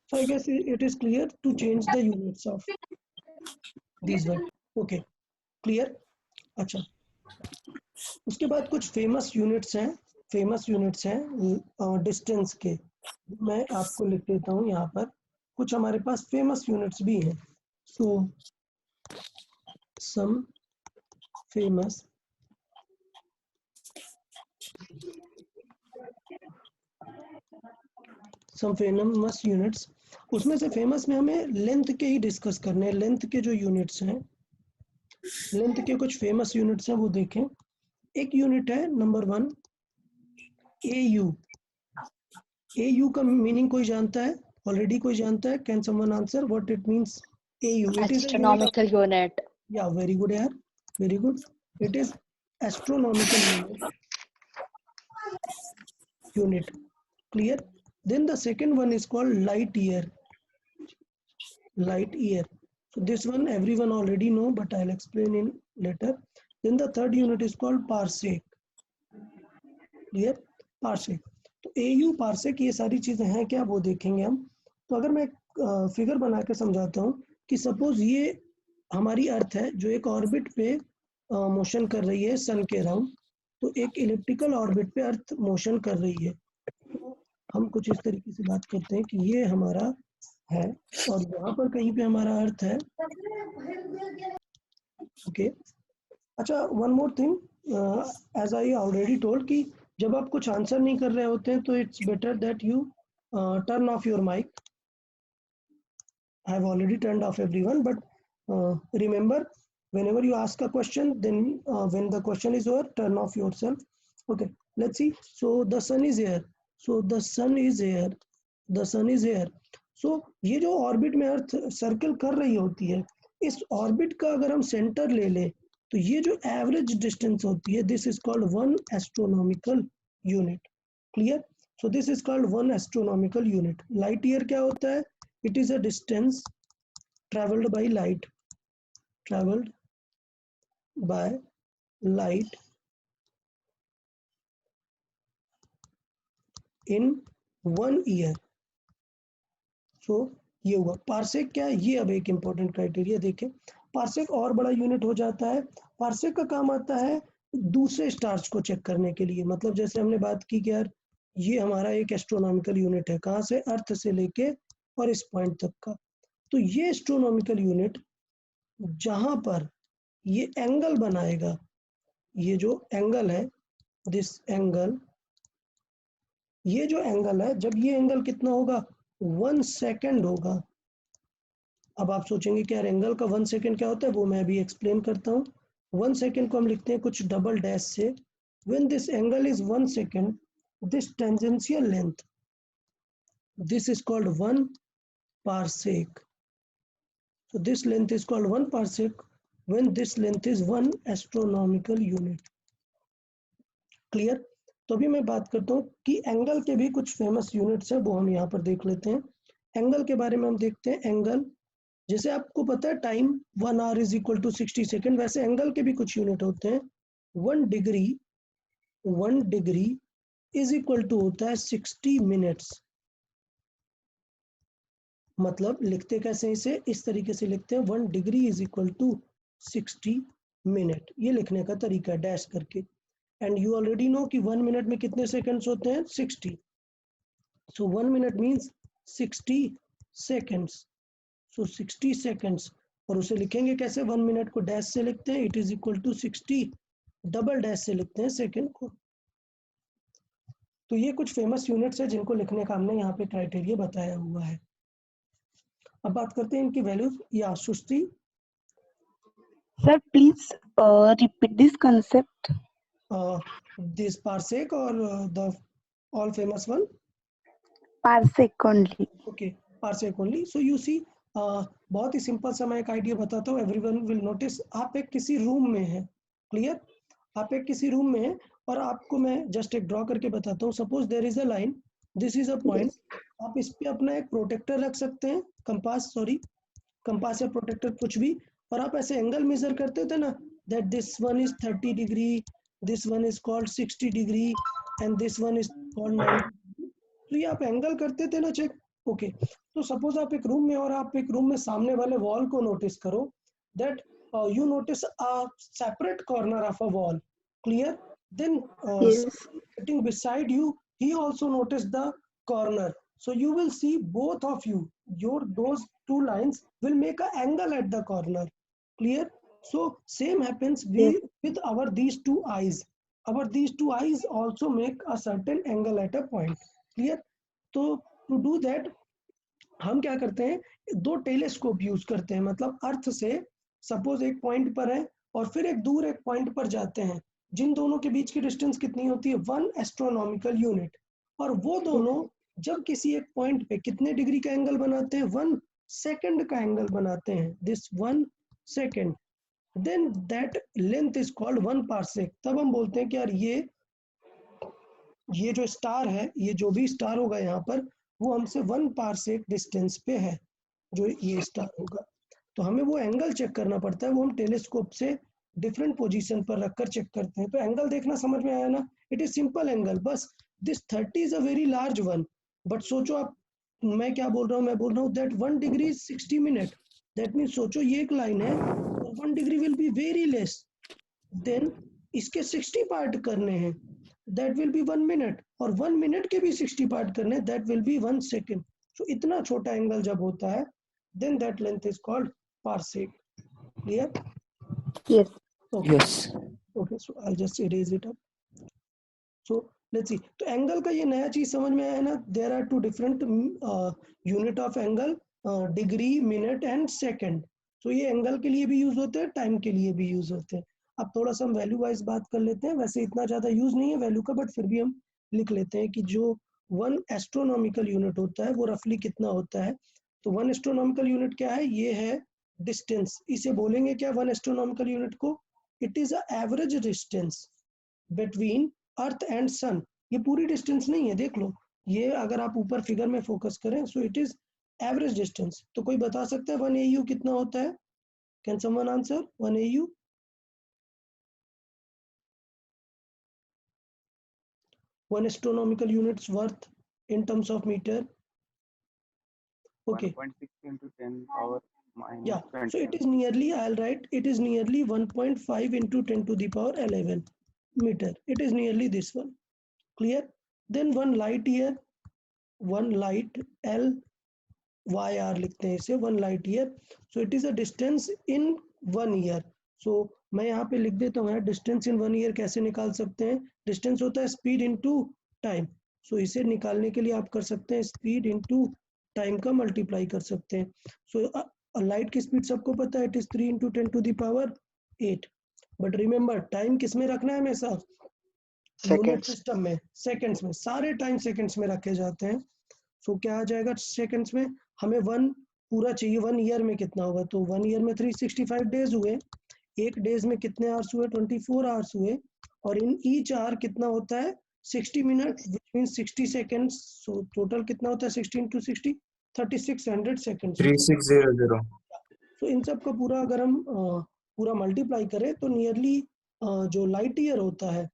So I guess it is clear to change the units of these one. Okay, clear. अच्छा, उसके बाद कुछ फेमस यूनिट्स हैं डिस्टेंस के. मैं आपको लिख देता हूँ यहाँ पर. कुछ हमारे पास फेमस यूनिट्स भी हैं. सो सम फेमस यूनिट्स. उसमें से फेमस में हमें लेंथ के ही डिस्कस करने हैं. लेंथ के जो यूनिट्स हैं, लेंथ के कुछ फेमस यूनिट्स हैं वो देखें. एक यूनिट है नंबर 1 AU. AU का मीनिंग कोई जानता है? ऑलरेडी कोई जानता है? Can someone answer what it means AU? It is astronomical unit. या वेरी गुड यार, very good. It is astronomical unit. Clear? Then the second one is called light year. Light year. So this one everyone already know, but I'll explain in later. Then the third unit is called parsec. Clear? Parsec. तो AU parsec ये सारी चीजें हैं क्या, वो देखेंगे हम. तो अगर मैं फिगर बना के समझाता हूँ कि सपोज ये हमारी अर्थ है जो एक ऑर्बिट पे मोशन कर रही है सन के अराउंड. तो एक इलिप्टिकल ऑर्बिट पे अर्थ मोशन कर रही है. तो हम कुछ इस तरीके से बात करते हैं कि ये हमारा है और यहाँ पर कहीं पे हमारा अर्थ है. ओके, अच्छा, one more thing, as I already told कि जब आप कुछ आंसर नहीं कर रहे होते हैं तो it's better that you turn off your mic. I have already turned off everyone, but remember whenever you ask a question, then when the question is over, turn off yourself. Okay, let's see. So the sun is here. So the sun is here. The sun is here. So ये जो ऑर्बिट में अर्थ सर्कल कर रही होती है, इस ऑर्बिट का अगर हम सेंटर ले लें तो ये जो एवरेज डिस्टेंस होती है, this is called 1 astronomical unit. Clear? So this is called 1 astronomical unit. Light year क्या होता है? It is a distance travelled by light. Travelled by light in 1 year. So ये हुआ पार्सेक. क्या ये अब एक इंपॉर्टेंट क्राइटेरिया देखें. पार्सेक और बड़ा यूनिट हो जाता है. पार्सेक का काम आता है दूसरे स्टार्स को चेक करने के लिए. मतलब जैसे हमने बात की कि यार ये हमारा एक एस्ट्रोनॉमिकल यूनिट है, कहाँ से, अर्थ से लेके और इस पॉइंट तक का. तो ये एस्ट्रोनॉमिकल यूनिट जहां पर ये एंगल बनाएगा, ये जो एंगल है, दिस एंगल ये जो एंगल है, जब ये एंगल कितना होगा 1 सेकेंड होगा। अब आप सोचेंगे कि यार एंगल का 1 सेकेंड क्या होता है, वो मैं अभी एक्सप्लेन करता हूँ। 1 सेकेंड को हम लिखते हैं कुछ डबल डैश से। When this angle is 1 second, this tangential length, this is called 1 parsec. So this length is called 1 parsec when this length is 1 astronomical unit. Clear? तो अभी मैं बात करता हूँ कि एंगल के भी कुछ फेमस यूनिट्स हैं, वो हम यहाँ पर देख लेते हैं। एंगल के बारे में हम देखते हैं। एंगल, जैसे आपको पता है time 1 hour is equal to 60 second, वैसे एंगल के भी कुछ यूनिट होते हैं। 1 डिग्री इज इक्वल टू होता है 60 मिनट्स। मतलब लिखते कैसे, इसे इस तरीके से लिखते हैं 1 degree is equal to 60 minute. ये लिखने का तरीका है डैश करके। एंड यू ऑलरेडी नो कि 1 मिनट में कितने सेकंड्स होते हैं 60। सो 1 मिनट मींस 60 सेकंड्स। सो 60 सेकंड्स, और उसे लिखेंगे कैसे, 1 मिनट को डैश से लिखते हैं, it is equal to 60 double dash से लिखते हैं सेकंड को। तो ये कुछ फेमस यूनिट्स है जिनको लिखने का हमने यहाँ पे क्राइटेरिया बताया हुआ है। अब बात करते हैं इनकी वैल्यूज। या Sushri, Sir, please repeat this concept. This parsec और the all famous one? Parsec only. Okay, parsec only. So you see, बहुत ही सिंपल सा मैं एक आइडिया बताता हूँ, एवरीवन विल नोटिस। आप एक किसी रूम में हैं, क्लियर? आप एक किसी रूम में हैं और आपको मैं जस्ट एक ड्रॉ करके बताता हूँ। Suppose there is a line, this is a point. आप इस पे अपना एक प्रोटेक्टर रख सकते हैं, कंपास या प्रोटेक्टर कुछ भी, और आप ऐसे एंगल मेजर करते थे ना, that this one is 30 degree, this one is called 60 degree and this one is called 90। तो ये आप एंगल करते थे ना चेक। ओके, तो सपोज आप एक रूम में, और आप एक रूम में सामने वाले वॉल को नोटिस करो, that you notice a separate corner of a wall, clear? Then Yes. sitting beside you, he also noticed the corner. So you will see both of you, those two lines will make an angle at the corner, clear? So same happens Yes. with our these two eyes. These two eyes also make a certain angle at a point, clear? तो to do that हम क्या करते हैं, दो टेलीस्कोप यूज करते हैं। मतलब अर्थ से सपोज एक पॉइंट पर है और फिर एक दूर एक पॉइंट पर जाते हैं, जिन दोनों के बीच की डिस्टेंस कितनी होती है 1 एस्ट्रोनॉमिकल यूनिट। और वो दोनों जब किसी एक पॉइंट पे कितने डिग्री का एंगल बनाते हैं, 1 सेकंड का एंगल बनाते हैं, this 1 second, then that length is called 1 parsec. तब हम बोलते हैं कि यार ये जो स्टार है, ये जो भी स्टार होगा यहाँ पर, वो हमसे 1 पार्सेक डिस्टेंस पे है, जो ये स्टार होगा। तो हमें वो एंगल चेक करना पड़ता है, वो हम टेलीस्कोप से डिफरेंट पोजीशन पर रखकर चेक करते हैं। तो एंगल देखना समझ में आया ना, इट इज सिंपल एंगल। बस this 30 is a very large one, but सोचो आप, मैं क्या बोल रहा हूँ, मैं बोल रहा हूँ that 1 degree 60 minute, that mean सोचो ये एक लाइन है और 1 degree will be very less, then इसके 60 पार्ट करने हैं, दैट विल बी 1 मिनट, और 1 मिनट के भी 60 पार्ट करने हैं, दैट विल बी 1 सेकेंड। सो इतना छोटा एंगल जब होता है, then that length is called parsec, clear? Yes. Okay. Yes. Okay, so I'll just erase it up. So let's see, तो एंगल का ये नया चीज समझ में आया ना, there are two different unit of angle, degree, minute and second. तो ये एंगल के लिए भी यूज होते हैं, टाइम के लिए भी यूज होते हैं। अब थोड़ा सा हम वैल्यू वाइज बात कर लेते हैं, वैसे इतना ज्यादा यूज नहीं है वैल्यू का, बट फिर भी हम लिख लेते हैं कि जो 1 एस्ट्रोनॉमिकल यूनिट होता है वो रफली कितना होता है। तो 1 एस्ट्रोनॉमिकल यूनिट क्या है, ये है डिस्टेंस। इसे बोलेंगे क्या 1 एस्ट्रोनॉमिकल यूनिट को, it is a average distance between earth and sun. ये पूरी डिस्टेंस नहीं है, देख लो, ये अगर आप ऊपर फिगर में फोकस करें, so it is average distance. तो कोई बता सकता है 1 AU कितना होता है? Can someone answer 1 AU? 1 astronomical units worth in terms of meter. Okay. 1.6 into 10 power minus Yeah. 20. So it is nearly, I'll write, it is nearly 1.5 into 10 to the power 11 meter. It is nearly this one. Clear? Then one light year, one light L YR लिखते हैं इसे, 1 light year. So it is a distance in 1 year. So मैं यहाँ पे लिख देता हूँ यार, डिस्टेंस इन 1 ईयर कैसे निकाल सकते हैं? डिस्टेंस होता है स्पीड इनटू टाइम। सो इसे निकालने के लिए आप कर सकते हैं स्पीड इनटू टाइम का मल्टीप्लाई कर सकते हैं। सो लाइट की स्पीड सबको पता है, it is 3 × 10⁸ but remember time किस में रखना है हमेशा, यूनिट सेकेंड्स सिस्टम में, सेकंड्स में, सारे टाइम सेकंड्स में रखे जाते हैं। सो क्या आ जाएगा सेकंड्स में, हमें 1 पूरा चाहिए, 1 ईयर में कितना होगा, तो 1 ईयर में 365 डेज हुए, एक डेज में कितने आवर्स हुए, 24 आवर्स हुए, और इन ईच आवर कितना होता है 60 minute which mean 60 seconds. So total कितना होता है 16 × 60 3600 सेकेंड्स। 3600। सो इन सब का पूरा अगर हम पूरा मल्टीप्लाई करें तो नियरली जो लाइट ईयर होता है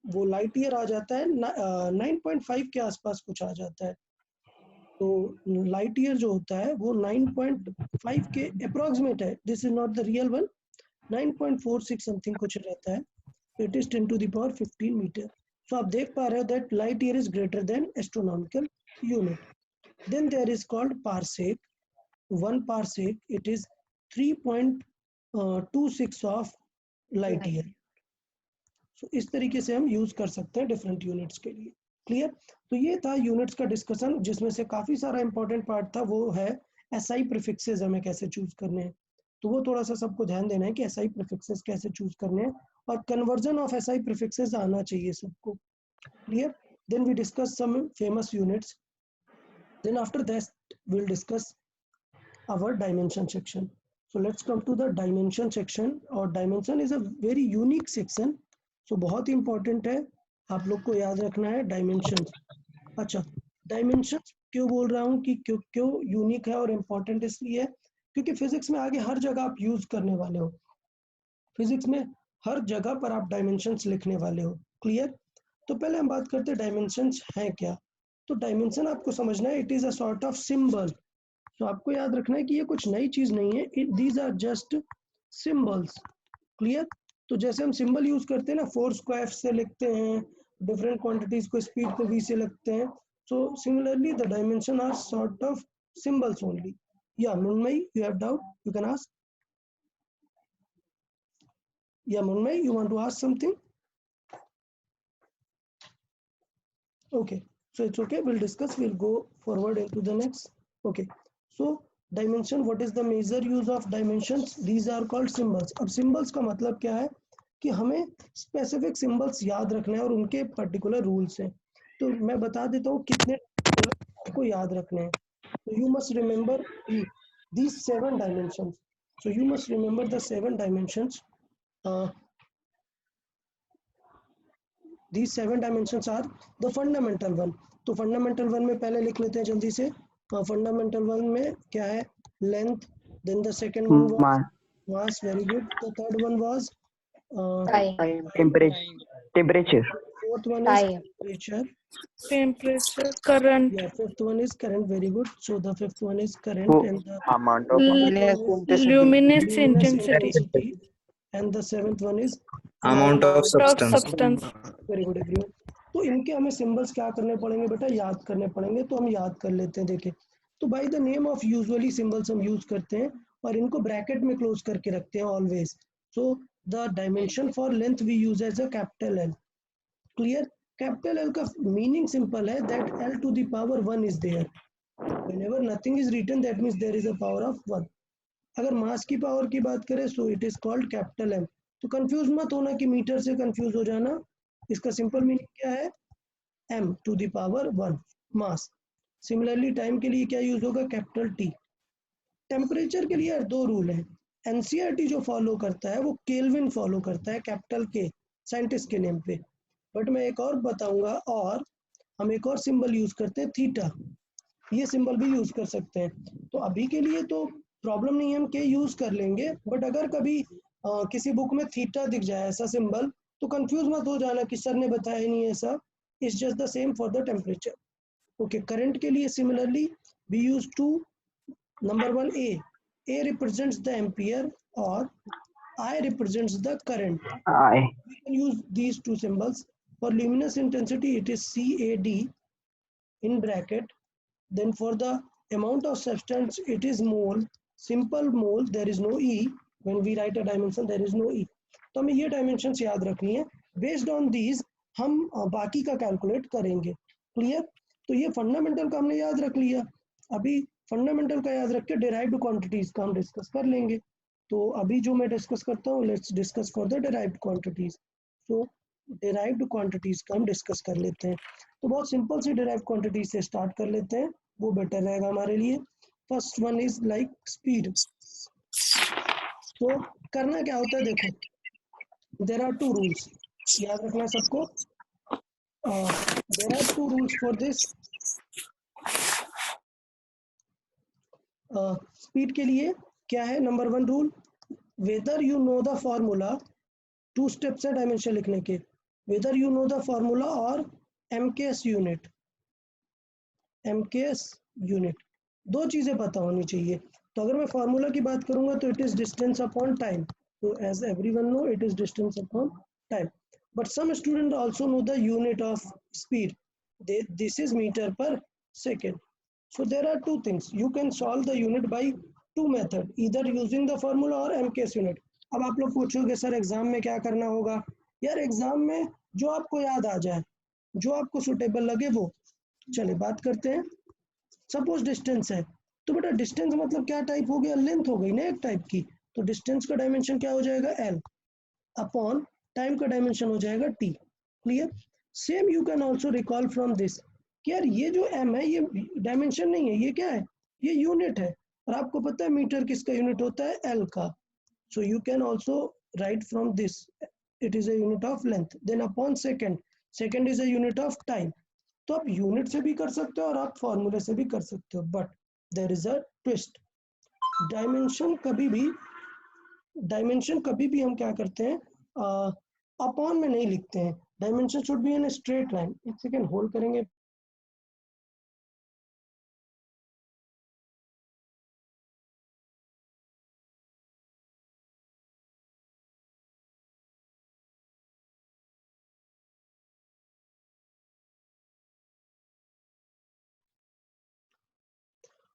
वो लाइट ईयर आ जाता है 9.5 के आसपास कुछ आ जाता है। तो लाइट ईयर जो होता है वो 9.5 के अप्रोक्सीमेट है, this is not the real one, 9.46 something कुछ रहता है, इट इज 10⁻15 मीटर। सो आप देख पा रहे हो that light year is greater than astronomical unit. Then there is called parsec, 1 parsec it is 3.26 of light year. So इस तरीके से हम यूज कर सकते हैं डिफरेंट यूनिट्स के लिए। क्लियर? तो ये था यूनिट्स का डिस्कशन, जिसमें से काफी सारा इंपॉर्टेंट पार्ट था वो है एसआई प्रीफिक्सेस हमें कैसे चूज करने हैं। तो वो थोड़ा सा सबको ध्यान देना है कि एसआई प्रीफिक्सेस कैसे चूज करने हैं, और कन्वर्जन ऑफ एसआई प्रीफिक्सेस आना चाहिए सबको। Clear? Then we discuss some famous units, then after that we'll discuss our dimension section. So let's come to the dimension section, और dimension is a very unique section, so बहुत ही important है, आप लोग को याद रखना है dimensions। अच्छा, dimensions क्यों बोल रहा हूँ कि क्यों यूनिक है और important इसलिए क्योंकि फिजिक्स में आगे हर जगह आप यूज करने वाले हो, फिजिक्स में हर जगह पर आप डायमेंशंस लिखने वाले हो। क्लियर? तो पहले हम बात करते हैं डायमेंशंस हैं क्या। तो डायमेंशन आपको समझना है, it is a sort of symbol. तो आपको याद रखना है कि ये कुछ नई चीज नहीं है, these are just symbols. Clear? तो जैसे हम सिंबल यूज करते हैं ना, फोर्स को एफ से लिखते हैं, डिफरेंट क्वांटिटीज को स्पीड को वी से लिखते हैं, so similarly the dimension are sort of symbols only. या Mrunmayee, you have doubt, you can ask. Yeah, Mrunmayee, you want to ask something? Okay, so it's okay, we'll discuss, we'll go forward into the next. Okay, so dimension, what is the major use of dimensions? These are called symbols. अब symbols का मतलब क्या है कि हमें specific symbols याद रखने हैं और उनके particular rules हैं। तो मैं बता देता हूँ कितने आपको याद रखने हैं। So you must remember these 7 dimensions. So you must remember the 7 dimensions. These 7 dimensions are the fundamental one. तो fundamental one में पहले लिख लेते हैं जल्दी से। fundamental one में क्या है? Length. Then the second one was mass. Very good. The third one was temperature. fourth one is temperature. Current. Yeah, fifth one is current. Very good. So the fifth one is current, and the Amount of Luminous intensity. and the seventh one is amount of substance. Very good everyone. तो इनके हमें सिंबल्स क्या करने पड़ेंगे बेटा? याद करने पड़ेंगे। तो हम याद कर लेते हैं। देखिए, तो by the name of usually symbols हम यूज करते हैं और इनको ब्रैकेट में क्लोज करके रखते हैं always. So the dimension for length we use as a capital L. Clear? Capital L का मीनिंग सिंपल है, that L to the power 1 is there. Whenever nothing is written that means there is a power of 1। अगर मास की पावर की बात करें so it is called capital M. तो कंफ्यूज मत होना कि मीटर से कंफ्यूज हो जाना, इसका सिंपल मीनिंग क्या है? m to the power 1 mass. Similarly time के लिए क्या यूज होगा? Capital T. टेम्परेचर के लिए 2 रूल है। एनसीईआरटी जो फॉलो करता है वो केल्विन फॉलो करता है, कैपिटल के, साइंटिस्ट के नेम पे। बट मैं एक और बताऊंगा, और हम एक और सिंबल यूज करते हैं थीटा। ये सिंबल भी यूज कर सकते हैं। तो अभी के लिए तो प्रॉब्लम नहीं है, हम के यूज कर लेंगे, बट अगर कभी किसी बुक में थीटा दिख जाए ऐसा सिंबल, तो कंफ्यूज मत हो जाना कि सर ने बताया ही नहीं ऐसा। It's just the same for the temperature. Okay, current के लिए similarly we use to number 1 A represents the ampere और I represents the current. We can use these 2 symbols. For luminous intensity it is CAD in bracket. Then for the amount of substance it is mole. Simple mole, there is no E. When we write a dimension there is no E. तो हमें ये डायमेंशंस याद रखनी है। बेस्ड ऑन दीज हम बाकी का कैलकुलेट करेंगे। क्लियर? तो ये फंडामेंटल का हमने याद रख लिया। अभी फंडामेंटल का याद रख के डिराइव्ड क्वांटिटीज का हम डिस्कस कर लेंगे। तो अभी जो मैं डिस्कस करता हूँ, let's discuss for the derived quantities. So derived quantities का हम डिस्कस कर लेते हैं। तो बहुत सिंपल सी डिराइव्ड क्वांटिटीज से स्टार्ट कर लेते हैं, वो बेटर रहेगा हमारे लिए। First one is like speed. तो करना क्या होता है, देखो देयर आर टू रूल्स, याद रखना सबको। There are two rules for this. Speed के लिए क्या है, number one rule, whether you know the formula, two steps है डायमेंशन लिखने के, whether you know the formula और एमकेएस यूनिट। एमकेएस यूनिट, दो चीजें पता होनी चाहिए। तो अगर मैं फॉर्मूला की बात करूंगा तो it is distance upon time. तो as everyone know it is distance upon time, but some student also know the unit of speed, this is metre पर second. So there are two things. You can solve the unit by two method, either using the formula or MKS unit. अब आप लोग पूछोगे सर एग्जाम में क्या करना होगा? यार एग्जाम में जो आपको याद आ जाए, जो आपको सुटेबल लगे वो। चले बात करते हैं। सपोज डिस्टेंस है, तो बेटा डिस्टेंस मतलब क्या टाइप हो गया, लेंथ हो गई ना एक टाइप की। तो डिस्टेंस का डायमेंशन क्या हो जाएगा, एल अपॉन टाइम का डायमेंशन हो जाएगा T. Clear? Same you can also recall from this कि यार ये जो m है ये डायमेंशन नहीं है, ये क्या है, ये यूनिट है। और आपको पता है मीटर किसका यूनिट होता है, l का। So you can also write from this it is a unit of length, then upon second, second is a unit of time. तो आप यूनिट से भी कर सकते हो और आप फॉर्मूले से भी कर सकते हो, but there is a twist. Dimension कभी भी हम क्या करते हैं, अपॉन में नहीं लिखते हैं। Dimension should be in straight line. एक सेकेंड होल्ड करेंगे।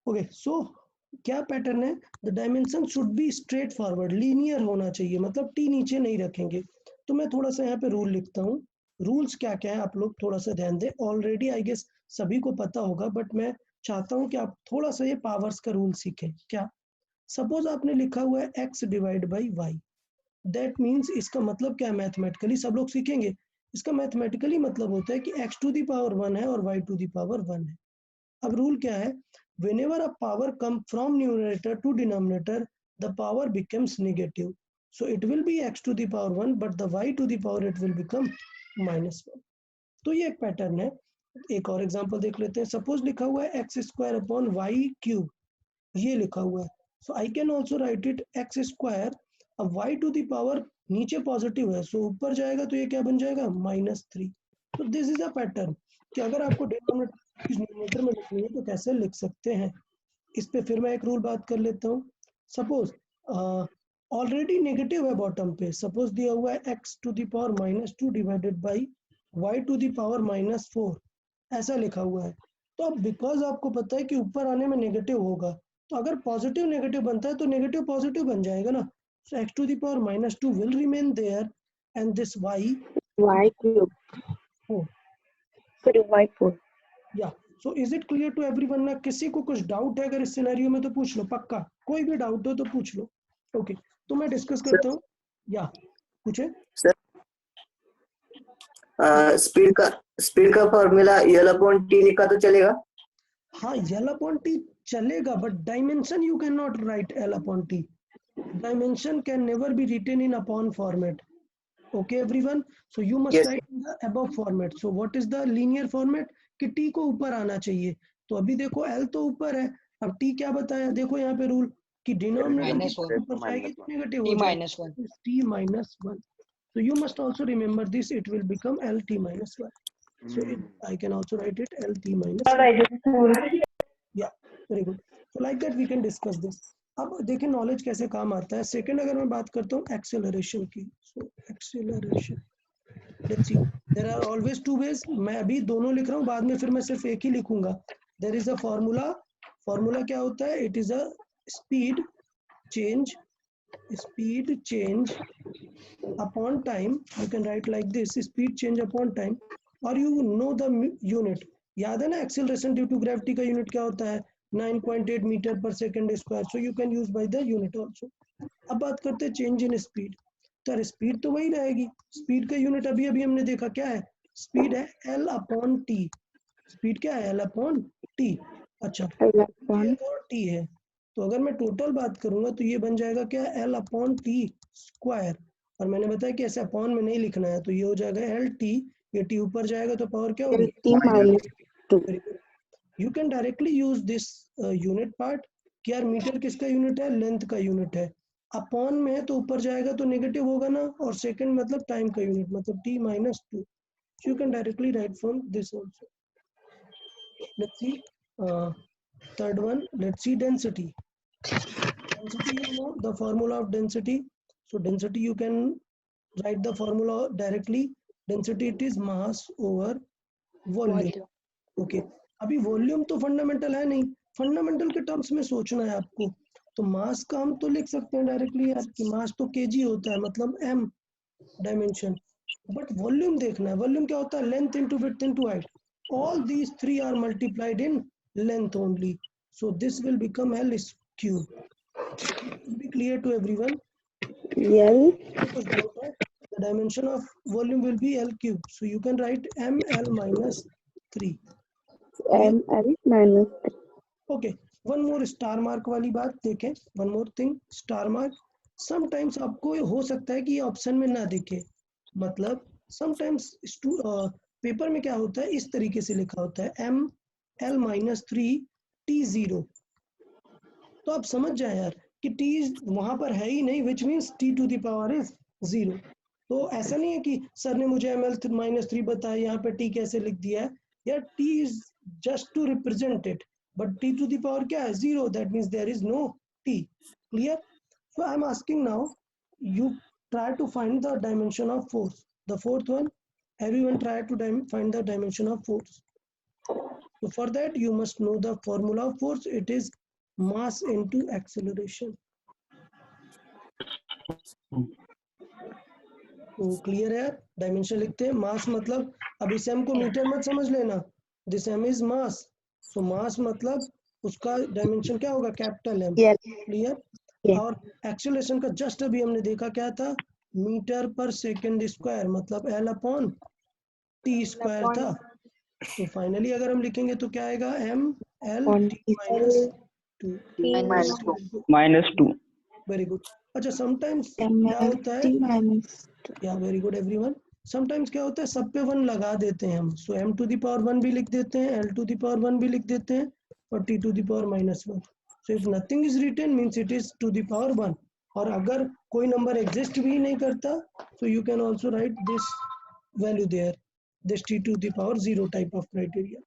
ओके सो क्या पैटर्न है, the dimension should be straight forward, linear होना चाहिए, मतलब टी नीचे नहीं रखेंगे। तो मैं थोड़ा सा यहाँ पे रूल लिखता हूँ। रूल्स क्या क्या है आप लोग थोड़ा सा ध्यान दें, ऑलरेडी आई गेस सभी को पता होगा, बट मैं चाहता हूँ कि आप थोड़ा सा ये पावर्स का रूल सीखें। क्या, सपोज आपने लिखा हुआ है x divide by y, that means इसका मतलब क्या है मैथमेटिकली, सब लोग सीखेंगे। इसका मैथमेटिकली मतलब होता है कि x टू द पावर 1 है और y टू द पावर 1 है। अब रूल क्या है, whenever a power come from numerator to denominator, the power becomes negative. So it will be x to the power 1, but the y to the power it will become -1. तो ये एक पैटर्न है। एक और एग्जांपल देख लेते हैं। सपोज लिखा हुआ है x square upon y cube, ये लिखा हुआ है। So I can also write it x square, अब वाई टू द पावर नीचे पॉजिटिव है, सो ऊपर जाएगा तो ये क्या बन जाएगा, -3। तो दिस इज अ पैटर्न कि अगर आपको डिनोमिनेटर में लिखनी है तो कैसे लिख सकते हैं। इस पे फिर मैं एक रूल बात कर लेता हूँ। सपोज ऑलरेडी नेगेटिव है बॉटम पे, सपोज दिया हुआ है x to the power -2 divided by y to the power -4, ऐसा लिखा हुआ है। तो अब बिकॉज आपको पता है कि ऊपर आने में नेगेटिव होगा, तो अगर पॉजिटिव नेगेटिव बनता है तो नेगेटिव पॉजिटिव बन जाएगा ना। So x to the power -2 will remain there and this y cube, 4। sorry, y4. या so is it clear to everyone ना? किसी को कुछ डाउट है अगर इस सिनेरियो में तो पूछ लो, पक्का कोई भी डाउट हो तो पूछ लो। ओके तो मैं डिस्कस करता हूँ। या पूछे सर, स्पीड का फॉर्मूला एल अपॉन टी लिखा तो चलेगा? हाँ एल अपॉन टी चलेगा, but dimension you can not write L upon T. Dimension can never be written in upon format. Okay everyone, so you must Yes. write in the above format. So what is the linear format कि t को ऊपर आना चाहिए। तो अभी देखो l तो ऊपर है, अब t क्या बताया, देखो यहाँ पे रूल कि डिनोमिनेटर की पावर ऊपर जाएगी तो नेगेटिव हो जाएगा, t -1। so you must also remember this, it will become lt -1. so I can also write it lt -1. yeah, very good. so like that we can discuss this. अब देखिए नॉलेज कैसे काम आता है। सेकंड अगर मैं बात करता हूँ एक्सेलरेशन की, so acceleration, let's see there are always two ways. मैं अभी दोनों लिख रहा हूँ, बाद में फिर मैं सिर्फ एक ही लिखूंगा। There is a formula, formula क्या होता है, it is a speed change upon time. You can write like this, speed change upon time, और यू नो द यूनिट। याद है ना एक्सेलरेशन ड्यू टू ग्रेविटी का यूनिट क्या होता है 9.8 meter per second square, so you can use by the unit also. अब बात करते हैं चेंज इन स्पीड। तो स्पीड तो वही रहेगी, स्पीड का यूनिट अभी अभी हमने देखा क्या है, स्पीड है L अपॉन टी। स्पीड क्या है L अपॉन टी। अच्छा और टी है, तो अगर मैं टोटल बात करूंगा तो ये बन जाएगा क्या L अपॉन टी स्क्वायर, और मैंने बताया कि ऐसे अपॉन में नहीं लिखना है, तो ये हो जाएगा एल टी, ये टी ऊपर जाएगा तो पावर क्या होगी T minus 2. You can directly use this unit part कि यार मीटर किसका यूनिट है, लेंथ का यूनिट है, अपॉन में है तो ऊपर जाएगा तो नेगेटिव होगा ना, और सेकंड मतलब टाइम का यूनिट मतलब t minus 2, so you can directly write from this also. Let's see third one, let's see density. Density, you know the formula of density, so density you can write the formula directly, density it is mass over volume. Okay, अभी वॉल्यूम तो फंडामेंटल है नहीं, फंडामेंटल के टर्म्स में सोचना है आपको, तो मास का हम तो लिख सकते हैं डायरेक्टली यार कि मास तो केजी होता है मतलब m डायमेंशन, बट वॉल्यूम देखना है, वॉल्यूम क्या होता है length into width into height, all these three are multiplied in length only, so this will become L cube. Be clear to everyone. L. The dimension of volume will be L cube, so you can write ml minus 3. ml minus 3. Okay, one more star mark वाली बात देखें, one more thing star mark, sometimes आपको हो सकता है कि ये ऑप्शन में ना दिखे, मतलब समटाइम्स पेपर में क्या होता है इस तरीके से लिखा होता है m l minus 3 t0, तो आप समझ जाए यार कि t वहां पर है ही नहीं, which means t to the power is 0, तो ऐसा नहीं है कि सर ने मुझे ml minus 3 बताया यहाँ पे t कैसे लिख दिया है यार, t is just to represent it, but t to the power क्या है 0, that means there is no t. Clear? So I am asking now, you try to find the dimension of force, the fourth one, everyone try to find the dimension of force. So for that you must know the formula of force, it is mass into acceleration. तो क्लियर है, डायमेंशन लिखते हैं, मास मतलब अब इस m को मीटर मत समझ लेना, दिस m इज मास, सो मास मतलब उसका डायमेंशन क्या होगा कैपिटल M. क्लियर? और एक्सेलरेशन का जस्ट अभी हमने देखा क्या था, मीटर पर सेकंड स्क्वायर मतलब L अपॉन टी स्क्वायर था, तो फाइनली अगर हम लिखेंगे तो क्या आएगा m l t minus 2. Very good. अच्छा समटाइम्स क्या होता है, या वेरी गुड एवरीवन, समटाइम्स क्या होता है सब पे 1 लगा देते हैं हम, सो m टू द पावर 1 भी लिख देते हैं, l टू द पावर 1 भी लिख देते हैं, और t to the power minus 1. So if nothing is written means it is to the power 1, और अगर कोई नंबर एग्जिस्ट भी नहीं करता so you can also write this value there, this t to the power 0 type of criteria.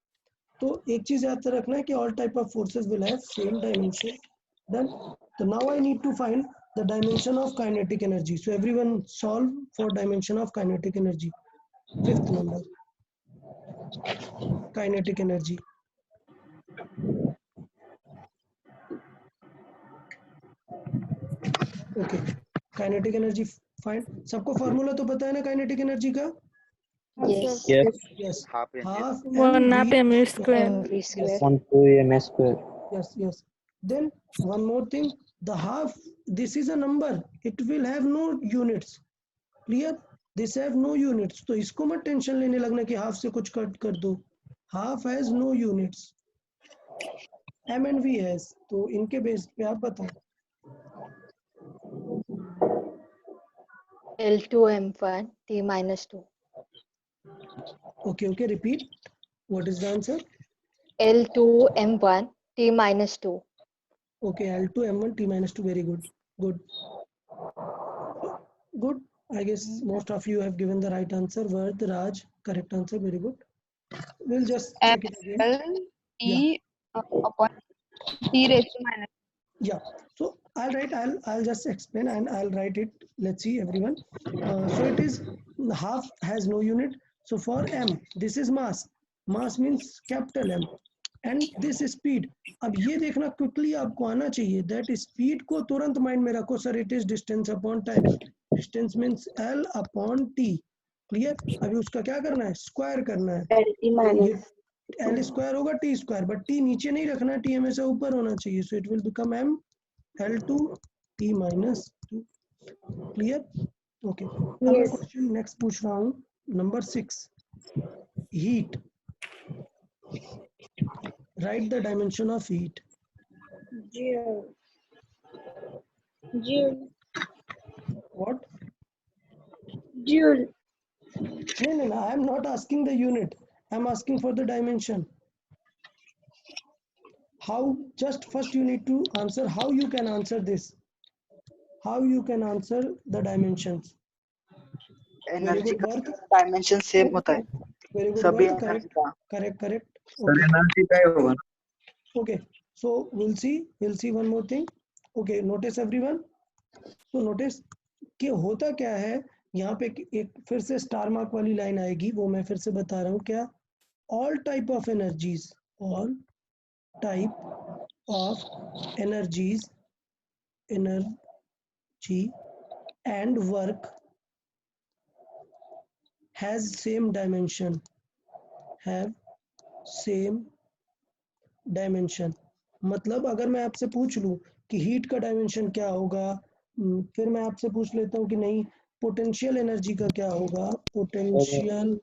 तो एक चीज याद रखना है कि all type of forces will have same dimension. Then so now I need to find the dimension of kinetic energy. So everyone solve for dimension of kinetic energy. Fifth number, kinetic energy. Okay, kinetic energy find. सबको फॉर्मूला तो पता है ना काइनेटिक एनर्जी का? Yes. Yes. half 1 half mv square. Yes. 1 2 ms square. Yes. Then one more thing, the half, this is a number, it will have no units. Clear? This have no units, तो इसको मत टेंशन लेने लगना कि हाफ से कुछ कट कर दो, half has no units, m and v has, तो इनके बेस पे आप बताओ. L2 M1 T minus 2. Okay, repeat. What is the answer? L2 M1 T minus 2. Okay, L2 M1 T minus 2. Very good. Good. I guess most of you have given the right answer. Vard, Raj, correct answer. Very good. We'll just check it again. L T upon T raised to minus. Yeah. So I'll just explain and I'll write it. Let's see everyone. So it is half has no unit. So for m, this is mass. Mass means capital M. And this is speed. अब ये देखना quickly आपको आना चाहिए that speed को तुरंत mind में रखो sir, it is distance upon time. Distance means L upon T. Clear? अभी उसका क्या करना है? Square करना है. L T minus L square होगा टी स्क्वायर, बट टी नीचे नहीं रखना, टी हमेशा ऊपर होना चाहिए, so it will become M L two T minus two. Clear? Okay, अब मैं क्वेश्चन नेक्स्ट पूछ रहा हूँ, number 6, heat. Write the dimension of heat. Joule. What? Joule. No, I am not asking the unit. I am asking for the dimension. How? Just first you need to answer how you can answer this. How you can answer the dimensions. Energy का work. डायमेंशन सेम होता है Very good सभी work. Energy Correct. का। सर एनर्जी काय होगा? Okay. So we'll see one more thing. Okay. Notice everyone. So notice कि होता क्या है यहाँ पे, एक फिर से स्टार मार्क वाली लाइन आएगी, वो मैं फिर से बता रहा हूँ क्या। All type of energies. All type of energies, energy and work has same dimension, have same dimension। मतलब अगर मैं आपसे पूछ लूं कि हीट का डायमेंशन क्या होगा, फिर मैं आपसे पूछ लेता हूं कि नहीं पोटेंशियल एनर्जी का क्या होगा, पोटेंशियल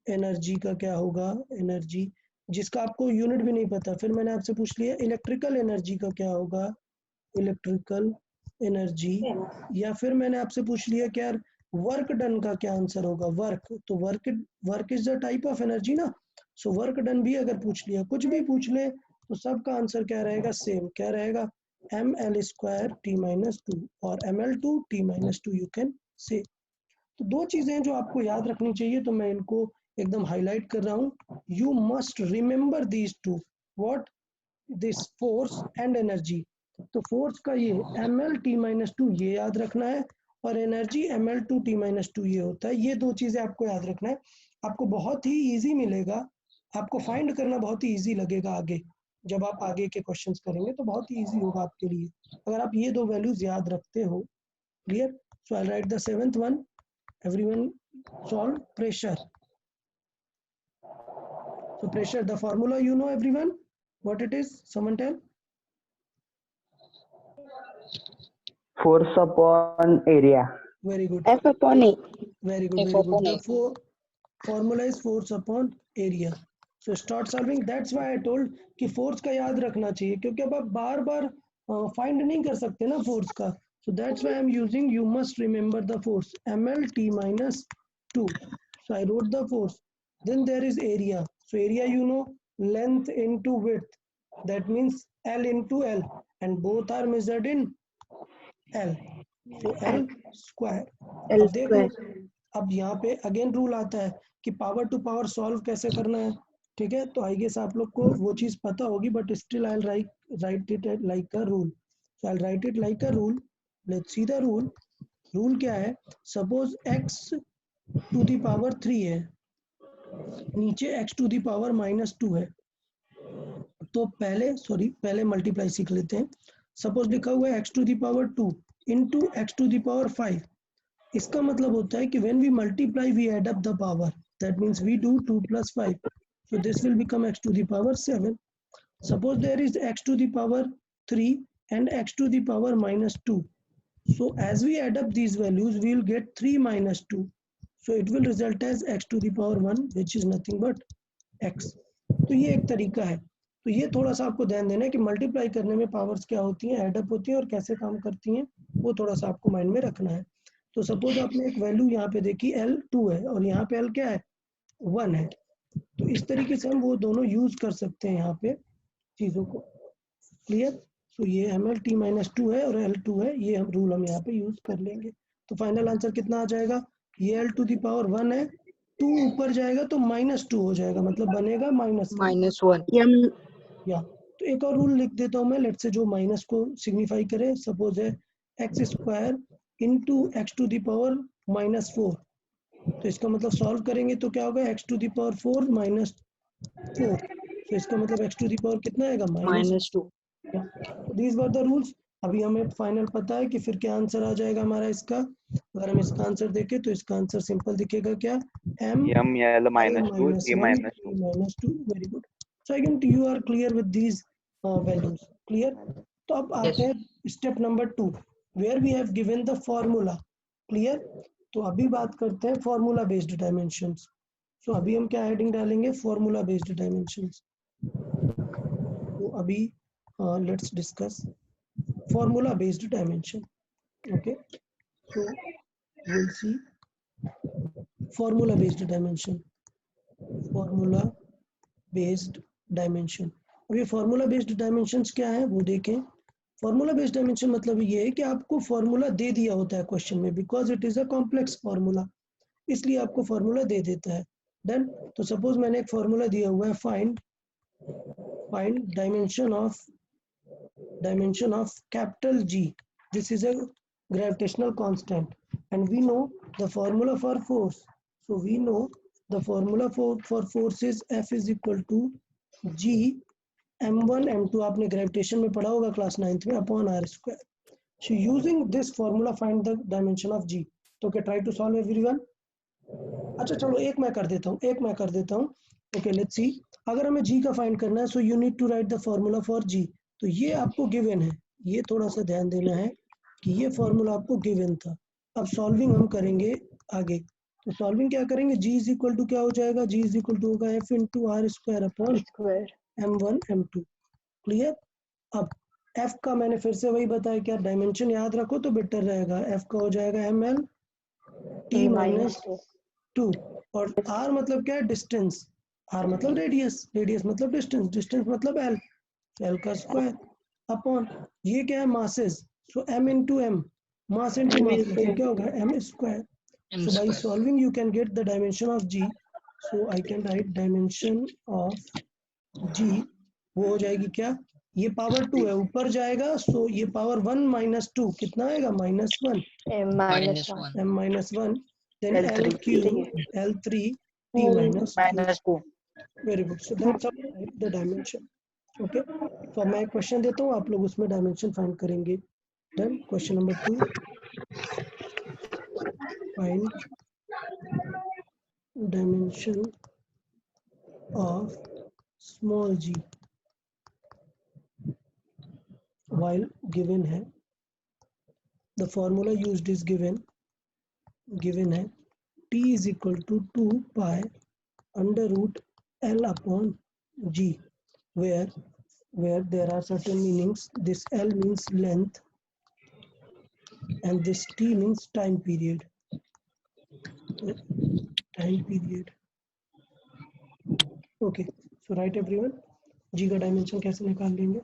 एनर्जी का क्या होगा, एनर्जी जिसका आपको यूनिट भी नहीं पता, फिर मैंने आपसे पूछ लिया इलेक्ट्रिकल एनर्जी का क्या होगा, इलेक्ट्रिकल एनर्जी, या फिर मैंने आपसे पूछ लिया कि यार वर्क डन का क्या आंसर होगा, वर्क, तो work is the type of energy ना, सो वर्क डन भी अगर पूछ लिया, कुछ भी पूछ ले तो सबका आंसर क्या रहेगा, सेम, क्या रहेगा, M L square T minus two और M L two T minus two, you can say. तो दो चीजें जो आपको याद रखनी चाहिए, तो मैं इनको एकदम हाईलाइट कर रहा हूँ, you must remember these two, what, this force and energy. तो फोर्स का ये M L T minus two ये याद रखना है, और energy M L two T minus two ये होता है, ये दो चीजें आपको याद रखना है। आपको बहुत ही इजी मिलेगा, आपको फाइंड करना बहुत ही इजी लगेगा आगे, जब आप आगे के क्वेश्चंस करेंगे तो बहुत ही इजी होगा आपके लिए, अगर आप ये दो वैल्यूज याद रखते हो। Clear? So I write the 7th one, everyone solve pressure. So pressure, the formula you know everyone, what it is, someone tell? Force upon area. Very good. F upon A. Very good. Very good. The formula is force upon area. So start solving. That's why I told कि force का याद रखना चाहिए, क्योंकि अब आप बार बार find नहीं कर सकते ना force का. So that's why I'm using, you must remember the force, mlt minus 2. So I wrote the force. Then there is area. So area, you know, length into width. That means L into L, and both are measured in L. So L square. L अब देखो, square. अब यहाँ पे अगेन रूल आता है कि पावर टू पावर सॉल्व कैसे करना है, ठीक है। तो आई गेस आप लोग को वो चीज पता होगी, but still I write it like a rule. So I write it like a rule. Let's see the rule. Rule क्या है, suppose x to the power 3 है, नीचे x टू द पावर -2 है, तो पहले मल्टीप्लाई सीख लेते हैं। सपोज लिखा हुआ है x to the power 2 into x to the power 5। इसका मतलब होता है कि when we multiply we add up the power, that means we do 2 plus 5, so this will become x to the power 7. Suppose there is x to the power 3 and x to the power -2, so as we add up these values we will get 3 minus 2, so it will result as x to the power 1, which is nothing but x। तो ये एक तरीका है। तो ये थोड़ा सा आपको ध्यान देना है कि मल्टीप्लाई करने में पावर्स क्या होती हैं, एडअप होती हैं और कैसे काम करती हैं, वो थोड़ा सा आपको माइंड में रखना है। तो सपोज आपने एक वैल्यू यहाँ पे देखी L 2 है और यहाँ पे L क्या है 1 है, तो इस तरीके से हम वो दोनों यूज कर सकते हैं यहाँ पे चीजों को। क्लियर? तो ये ML T - 2 है और L 2 है, ये हम रूल हम यहाँ पे यूज कर लेंगे। तो फाइनल आंसर कितना आ जाएगा, ये L टू द पावर 1 है, 2 ऊपर जाएगा तो -2 हो जाएगा, मतलब बनेगा -1 या। तो एक और रूल लिख देता हूँ मैं, लेट से जो माइनस को सिग्निफाई करे। सपोज है x square into x to the power -4, तो इसका मतलब सॉल्व करेंगे तो क्या होगा, एक्स टू द पावर 4 -4, तो इसका मतलब एक्स टू द पावर कितना आएगा, -2। These were the rules. अभी हमें फाइनल पता है कि फिर क्या आंसर आ जाएगा हमारा इसका। अगर हम इसका आंसर देखें तो इसका आंसर सिंपल दिखेगा क्या, m l -1 t -2। Very good. So again you are clear with these values. Clear? तो अब आते हैं step number 2 where we have given the formula. Clear? तो अभी बात करते हैं फॉर्मूला बेस्ड डायमेंशंस. सो अभी हम क्या हेडिंग डालेंगे? Formula based dimensions. तो अभी let's discuss formula based dimension. Okay, so we'll see formula based dimension. Formula based dimension. अब ये formula based dimensions क्या है वो देखें. Formula based dimension मतलब ये है कि आपको formula दे दिया होता है क्वेश्चन में, because it is a complex formula, इसलिए आपको formula दे देता है. Then तो suppose मैंने एक formula दिया हुआ है, find dimension of capital G. This is a gravitational constant. And we know the formula for force. So we know the formula for force is F is equal to G m1 m2. आपने gravitation में पढ़ा होगा क्लास 9th में, upon r square. So using this formula find the dimension of G. तो okay, try to solve everyone. अच्छा चलो एक मैं कर देता हूँ. Okay, let's see. अगर हमें G का find करना है, so you need to write the formula for G. तो ये आपको given है, ये थोड़ा सा ध्यान देना है कि ये फॉर्मूला आपको गिवन था. अब सॉल्विंग हम करेंगे आगे. तो सॉल्विंग क्या करेंगे? G इज इक्वल टू क्या हो जाएगा? G इज इक्वल टू होगा F into R square upon m1 m2. Clear? अब F का मैंने फिर से वही बताया, क्या डायमेंशन याद रखो तो बेटर रहेगा. F का हो जाएगा ml t माइनस 2 और r मतलब क्या है? डिस्टेंस. r मतलब रेडियस, रेडियस मतलब डिस्टेंस, डिस्टेंस मतलब l, l का स्क्वायर अपॉन ये क्या है? मासेस. सो m into m, mass into mass मतलब क्या होगा? m square. So by solving you can get the dimension of G. So I can write dimension of G, वो हो जाएगी क्या? ये पावर 2 है, ऊपर जाएगा. So ये पावर 1 माइनस 2 कितना आएगा? -1 m minus 1. Then L cube L3 t minus 2. Very good. So that's how I write the dimension. Okay. तो मैं क्वेश्चन देता हूँ, आप लोग उसमें डायमेंशन फाइंड करेंगे. Then question number 2. Find dimension of small g while given है. The formula used is given है t is equal to 2 pi under root L upon G, where there are certain meanings. This L means length and this t means time period. Okay, so write everyone. G का डायमेंशन कैसे निकाल लेंगे?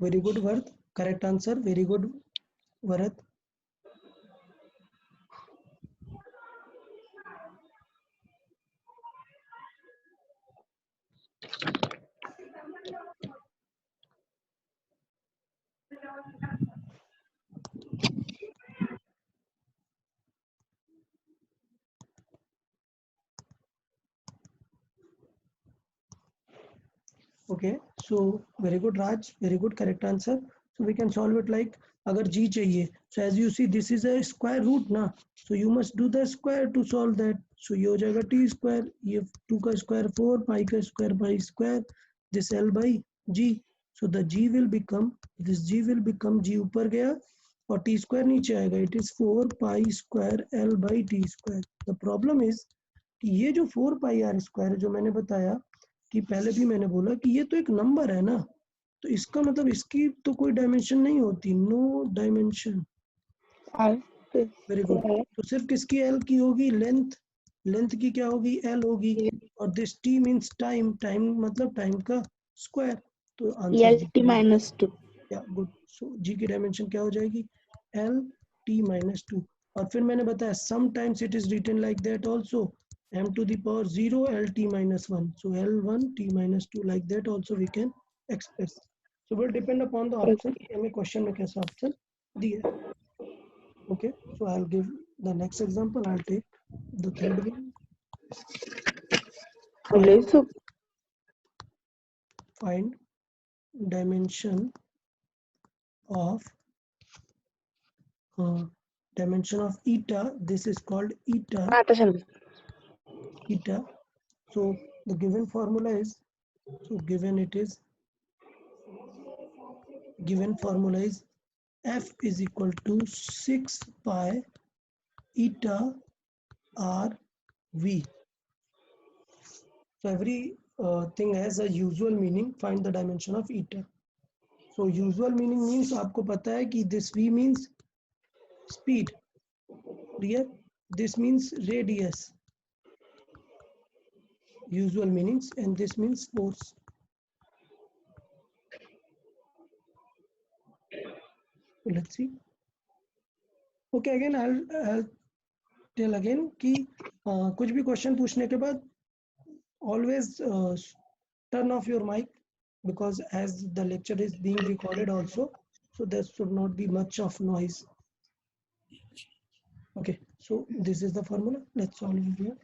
Very good, Vardh. Correct answer. Very good, Vardh. Okay, so very good, Raj. Very good, correct answer. So we can solve it like, अगर G चाहिए, so as you see this is a square root ना, so you must do the square to solve that. So ये हो जाएगा t square, ये 2 का स्क्वायर 4, pi का square pi square, this L by G. So the G will become, this G will become, G ऊपर गया और t square नीचे आएगा. It is 4 pi square L by t square. The problem is कि ये जो 4 pi r square जो मैंने बताया कि पहले भी मैंने बोला कि ये तो एक नंबर है ना, तो इसका मतलब इसकी तो कोई डायमेंशन नहीं होती. No dimension. Very good. तो सिर्फ किसकी L की होगी? लेंथ की क्या होगी? L होगी. और this T means time, time मतलब टाइम का स्क्वायर. तो आंसर T minus 2. या गुड. सो G की डायमेंशन क्या हो जाएगी? L T minus 2. और फिर मैंने बताया sometimes it is written like that also, m to the power 0 L T minus 1. So L1 T minus 2, like that also we can express. So will depend upon the option. हमें क्वेश्चन में कैसा ऑप्शन दिया. Okay, so I'll give The next example, I'll take the third one. Find dimension of eta. This is called eta. Eta. So the given formula is, given formula is f is equal to 6 pi eta r v. So every thing has a usual meaning. Find the dimension of eta. So usual meaning means आपको पता है कि this v means speed. Clear? This means radius. Usual meanings, and this means force. So let's see. Okay, again I'll tell again कि कुछ भी question पूछने के बाद always turn off your mic, because as the lecture is being recorded also, so there should not be much of noise. Okay, so this is the formula. Let's solve it here.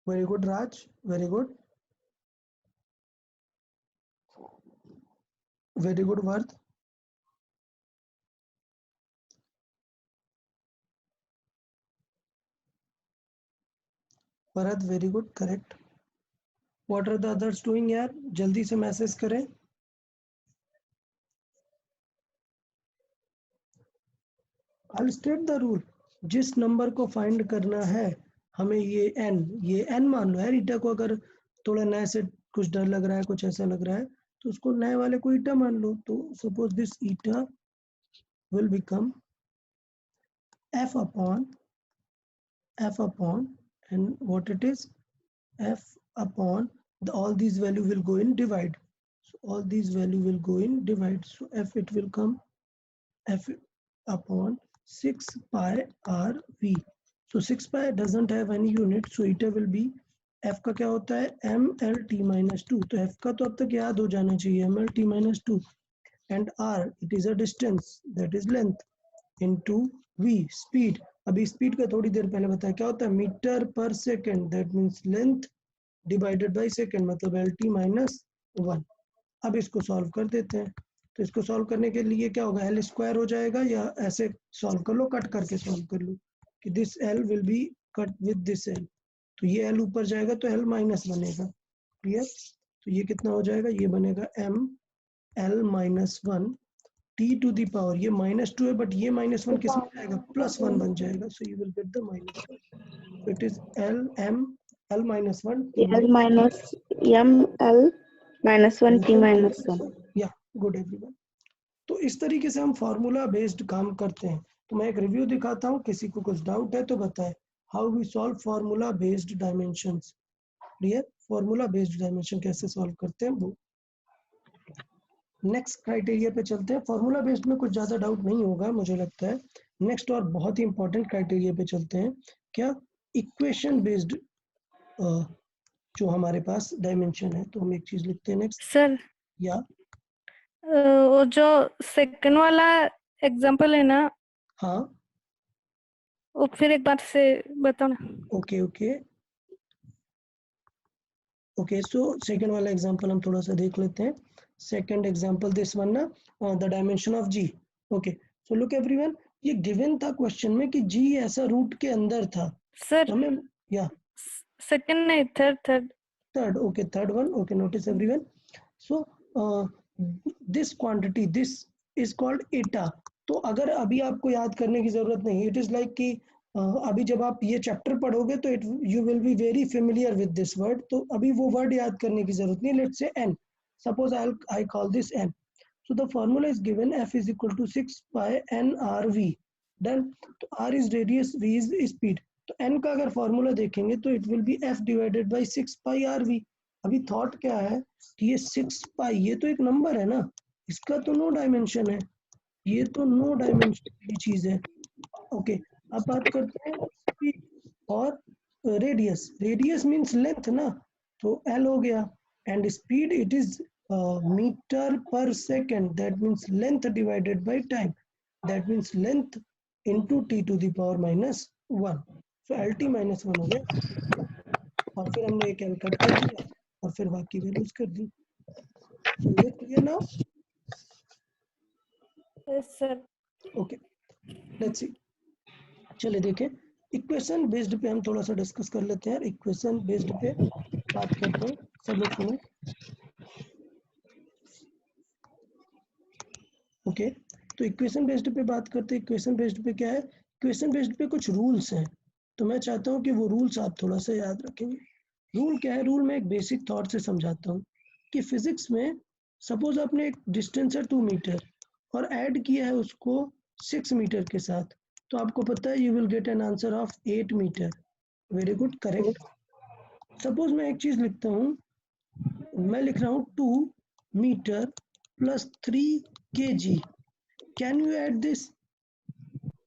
Very good, Raj. Very good. Very good, Vardh. Bharat, very good. Correct. What are the others doing यार? जल्दी से मैसेज करें. I'll state the rule. जिस नंबर को फाइंड करना है हमें ये n मान लो यार. ईटा को अगर थोड़ा नए से कुछ डर लग रहा है, कुछ ऐसा लग रहा है, तो उसको नए वाले को ईटा मान लो. तो suppose this eta will become f upon and what it is, f upon all these value will go in divide. So all these value will go in divide. So f, it will come f upon 6 pi r v. So 6 pi doesn't have any unit, so eta will be f का क्या होता है mlt minus 2. तो f का तो अब तक याद हो जाना चाहिए, mlt minus 2, and r, it is a distance, that is length, into v, speed. अभी स्पीड का थोड़ी देर पहले बताया क्या होता है, मीटर पर second, that means length divided by second, मतलब lt minus 1. अब इसको सॉल्व कर देते हैं. तो इसको सॉल्व करने के लिए क्या होगा, l स्क्वायर हो जाएगा, या ऐसे सॉल्व कर लो, कट करके सॉल्व कर लो कि this l will be cut with this l. तो ये l ऊपर जाएगा तो l माइनस बनेगा. क्लियर? तो ये कितना हो जाएगा, ये बनेगा m l minus 1 t to the power, ये -2 है बट ये -1 किस में जाएगा, +1 बन जाएगा. So you will get the -1. So it is l m l minus 1 L minus m L minus 1 t minus 1. या गुड एवरीवन. तो इस तरीके से हम फार्मूला बेस्ड काम करते हैं. तो मैं एक रिव्यू दिखाता हूँ, किसी को कुछ डाउट है तो बताएं. How we solve formula based dimensions. Clear? Formula based dimension कैसे सॉल्व करते हैं वो. नेक्स्ट क्राइटेरिया पे चलते हैं. फार्मूला बेस्ड में कुछ ज्यादा डाउट नहीं होगा मुझे लगता है. नेक्स्ट और बहुत ही इंपॉर्टेंट क्राइटेरिया पे चलते हैं. क्या? इक्वेशन बेस्ड जो हमारे पास डायमेंशन है. तो हम एक चीज लिखते हैं नेक्स्ट. सर, या वो जो सेकंड वाला एग्जांपल है ना, हाँ, वो फिर एक बार से बताओ ना. ओके. सो सेकंड वाला एग्जांपल हम थोड़ा सा देख लेते हैं. सेकंड एग्जांपल दिस वन ना, the dimension of G. Okay, so look everyone, ये गिवन था क्वेश्चन में कि जी ऐसा रूट के अंदर था. सर हमें या सेकंड नहीं, third. Okay, third one. Okay, notice everyone. So this quantity, this is called एटा. तो अगर अभी आपको याद करने की जरूरत नहीं, इट इज लाइक कि अभी जब आप ये चैप्टर पढ़ोगे तो you will be very familiar with this word. तो अभी वो वर्ड याद करने की जरूरत नहीं. Let's say n. Suppose I call this n. So the formula is given, f is equal to 6 pi n r v. Done. तो r is radius, v is speed. तो n का अगर फॉर्मूला देखेंगे तो it will be f divided by 6 pi r v. अभी थॉट क्या है कि ये 6 पाई ये तो एक नंबर है ना, इसका तो नो डायमेंशन है, ये तो नो डायमेंशन की चीज है। ओके, अब बात करते हैं स्पीड और रेडियस। रेडियस मीन्स लेंथ ना, तो एल हो गया, and speed it is metre पर second, that means length divided by time, that means length into T to the power -1, so L T -1 हो गया, और फिर हमने एक एल कट कर दिया और फिर बाकी वैल्यूज कर दी। सो ये clear now? Yes, sir. Okay, let's see, चलिए देखें इक्वेशन बेस्ड पे हम थोड़ा सा डिस्कस कर लेते हैं। इक्वेशन बेस्ड पे बात करते हैं, सब लोग सुनो। ओके, तो इक्वेशन बेस्ड पे बात करते हैं। इक्वेशन बेस्ड पे क्या है, इक्वेशन बेस्ड पे कुछ रूल्स हैं, तो मैं चाहता हूँ कि वो रूल्स आप थोड़ा सा याद रखेंगे। रूल क्या है, रूल में एक बेसिक थॉट से समझाता हूँ कि फिजिक्स में सपोज आपने एक डिस्टेंस है 2 मीटर और ऐड किया है उसको 6 मीटर के साथ, तो आपको पता है you will get an answer of 8 meter. Very good, correct. Suppose मैं एक चीज लिखता हूँ, मैं लिख रहा हूँ 2 meter plus 3 kg। Can you add this?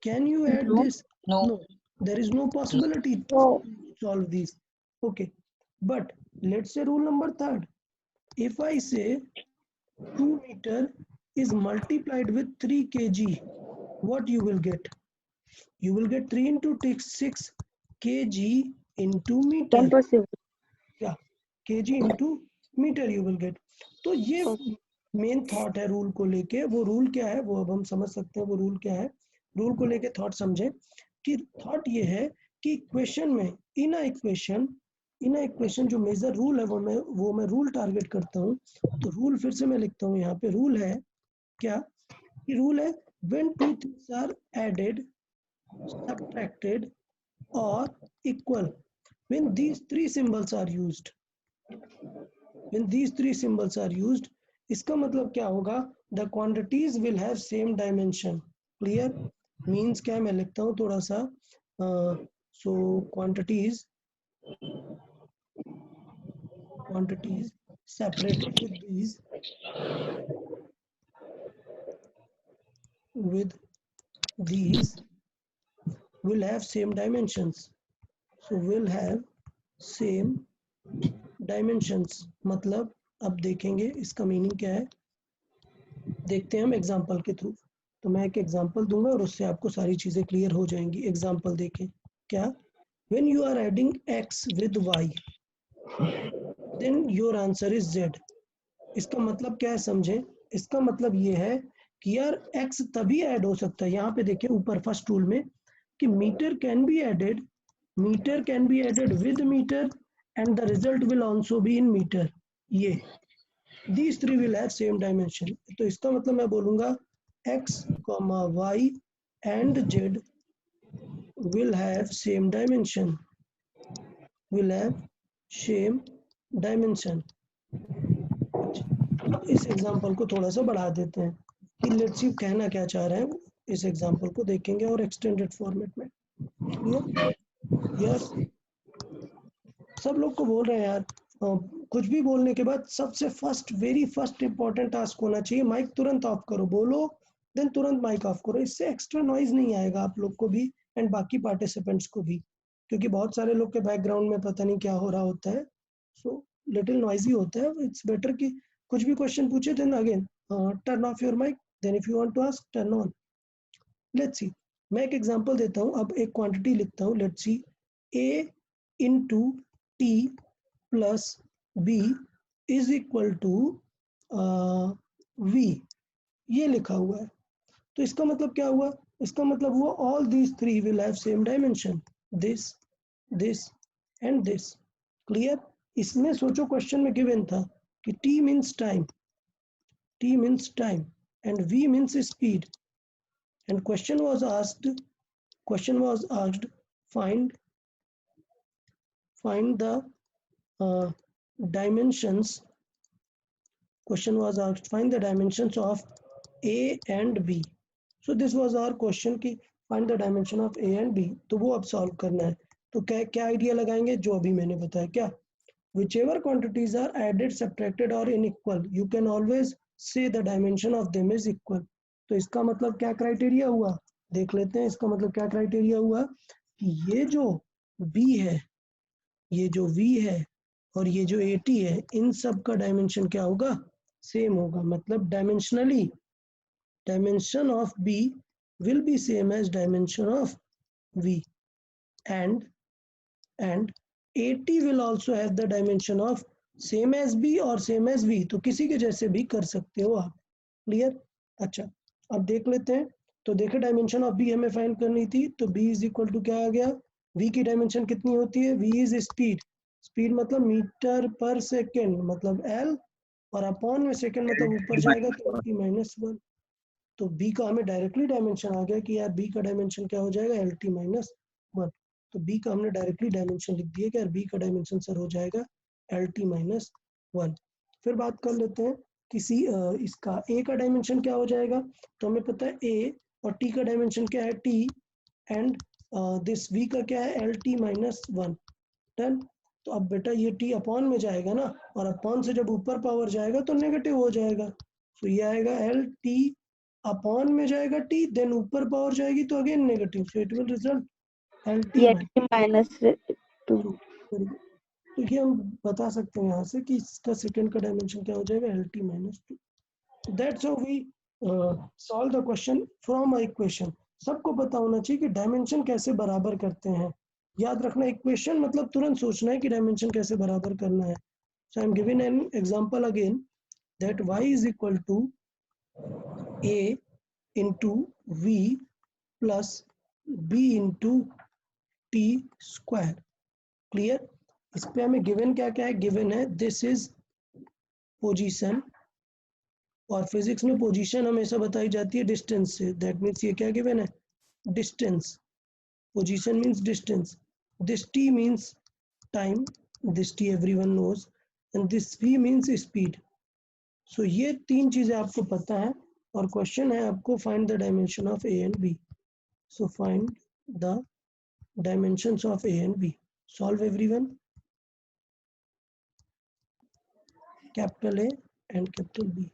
Can you add this? No, there is no possibility to solve these. Okay, but let's say rule number 3rd. If I say 2 meter is multiplied with 3 kg, what you will get? You will get 3 into 6 kg into meter. Impossible. Yeah, kg into meter you will get. तो ये मेन थॉट है रूल को लेके। वो रूल क्या है वो अब हम समझ सकते हैं। वो रूल क्या है, रूल को लेके थॉट समझे कि थॉट ये है कि इक्वेशन में इन इक्वेशन जो मेजर रूल है वो मैं रूल टारगेट करता हूँ। तो रूल फिर से मैं लिखता हूँ यहाँ पे। रूल है क्या, कि रूल है when two things are added, subtracted और equal, when these three symbols are used, when these three symbols are used, इसका मतलब क्या होगा, the quantities will have same dimension. Clear? Means क्या है, मैं लिखता हूँ थोड़ा सा। So quantities separated with these will have same dimensions. So will have same dimensions मतलब अब देखेंगे इसका मीनिंग क्या है, देखते हैं हम एग्जांपल के थ्रू। तो मैं एक एग्जांपल दूंगा और उससे आपको सारी चीजें क्लियर हो जाएंगी। एग्जांपल देखें क्या, when you are adding x with y then your answer is z। इसका मतलब क्या है समझे, इसका मतलब ये है कि यार x तभी ऐड हो सकता है, यहाँ पे देखिए ऊपर फर्स्ट रूल में कि meter can be added with meter and the result will also be in meter. ये these three will have same dimension। तो इसका मतलब मैं बोलूंगा x, y and z will have same dimension, इस एग्जांपल को थोड़ा सा बढ़ा देते हैं कि लेट्स सी कहना क्या चाह रहे हैं। इस एग्जांपल को देखेंगे और एक्सटेंडेड फॉर्मेट में। यस, सब लोग को बोल रहे हैं यार, कुछ भी बोलने के बाद सबसे वेरी फर्स्ट इंपॉर्टेंट टास्क होना चाहिए माइक तुरंत ऑफ करो, बोलो देन तुरंत माइक ऑफ करो। इससे एक्स्ट्रा नॉइज नहीं आएगा आप लोग को भी एंड बाकी पार्टिसिपेंट्स को भी, क्योंकि बहुत सारे लोग के बैकग्राउंड में पता नहीं क्या हो रहा होता है। सो लिटिल नॉइजी होता है। इट्स बेटर कि कुछ भी क्वेश्चन पूछे then again turn off your mic, then if you want to ask turn on. Let's see, मैं एक एग्जांपल देता हूँ। अब एक क्वांटिटी लिखता हूँ, let's see a into t plus b is equal to v, ये लिखा हुआ है। तो इसका मतलब क्या हुआ, इसका मतलब हुआ all these three will have same dimension, this, this and this। Clear? इसमें सोचो क्वेश्चन में गिवन था कि t means time and v means speed, and question was asked find the dimensions, question was asked find the dimensions of a and b। so this was our question कि find the dimension of a and b। तो वो अब सॉल्व करना है। तो क्या आइडिया लगाएंगे, जो अभी मैंने बताया। क्या whichever quantities are added, subtracted or unequal, you can always say the dimension of them is equal. तो इसका मतलब क्या क्राइटेरिया हुआ, देख लेते हैं। इसका मतलब क्या क्राइटेरिया हुआ कि ये जो b है, ये जो v है और ये जो 80 है, इन सब का डायमेंशन क्या होगा, सेम होगा। मतलब dimensionally dimension of b will be same as dimension of v, and 80 will also have the dimension of same as b और same as v, तो किसी के जैसे भी कर सकते हो आप। क्लियर? अच्छा, अब देख लेते हैं। तो देखो डायमेंशन ऑफ b हमें फाइंड करनी थी, तो b इज इक्वल टू क्या आ गया, v की डायमेंशन कितनी होती है, v इज स्पीड, स्पीड मतलब मीटर पर सेकेंड मतलब l, और अपॉन में सेकेंड मतलब ऊपर जाएगा तो LT-1। तो b का हमें डायरेक्टली डायमेंशन आ गया कि यार b का डायमेंशन क्या हो जाएगा, LT-1। तो b का हमने डायरेक्टली डायमेंशन लिख दिया कि यार b का डायमेंशन सर हो जाएगा LT-1। फिर बात कर लेते हैं किसी इसका a का डायमेंशन क्या हो जाएगा। तो हमें पता है a और t का डायमेंशन क्या है t, एंड दिस v का क्या है LT-1। डन। तो अब बेटा ये t अपॉन में जाएगा ना, और अपॉन से जब ऊपर पावर जाएगा तो नेगेटिव हो जाएगा। तो ये आएगा LT अपॉन में जाएगा t, देन ऊपर पावर जाएगी तो again negative, so it will result LT -2। तो ये हम बता सकते हैं यहाँ से कि इसका सेकंड का डायमेंशन क्या हो जाएगा, LT-2। That's how we solve the question from a equation. सबको पता होना चाहिए कि डायमेंशन कैसे बराबर करते हैं। याद रखना, इक्वेशन मतलब तुरंत सोचना है कि डायमेंशन कैसे बराबर करना है। So I am giving an example again, that y is equal to a into v plus b into t square. Clear? इस पे हमें गिवन क्या क्या है, गिवन है दिस इज पोजीशन, और फिजिक्स में पोजीशन हमेशा बताई जाती है डिस्टेंस से। दैट मीन्स ये क्या गिवन है, distance. Position means distance, this t means time, this t everyone knows, and this v means speed. So ये तीन चीजें आपको पता है, और क्वेश्चन है आपको find the dimension of a and b। So find the dimensions of a and b. Solve everyone. Capital A and capital B.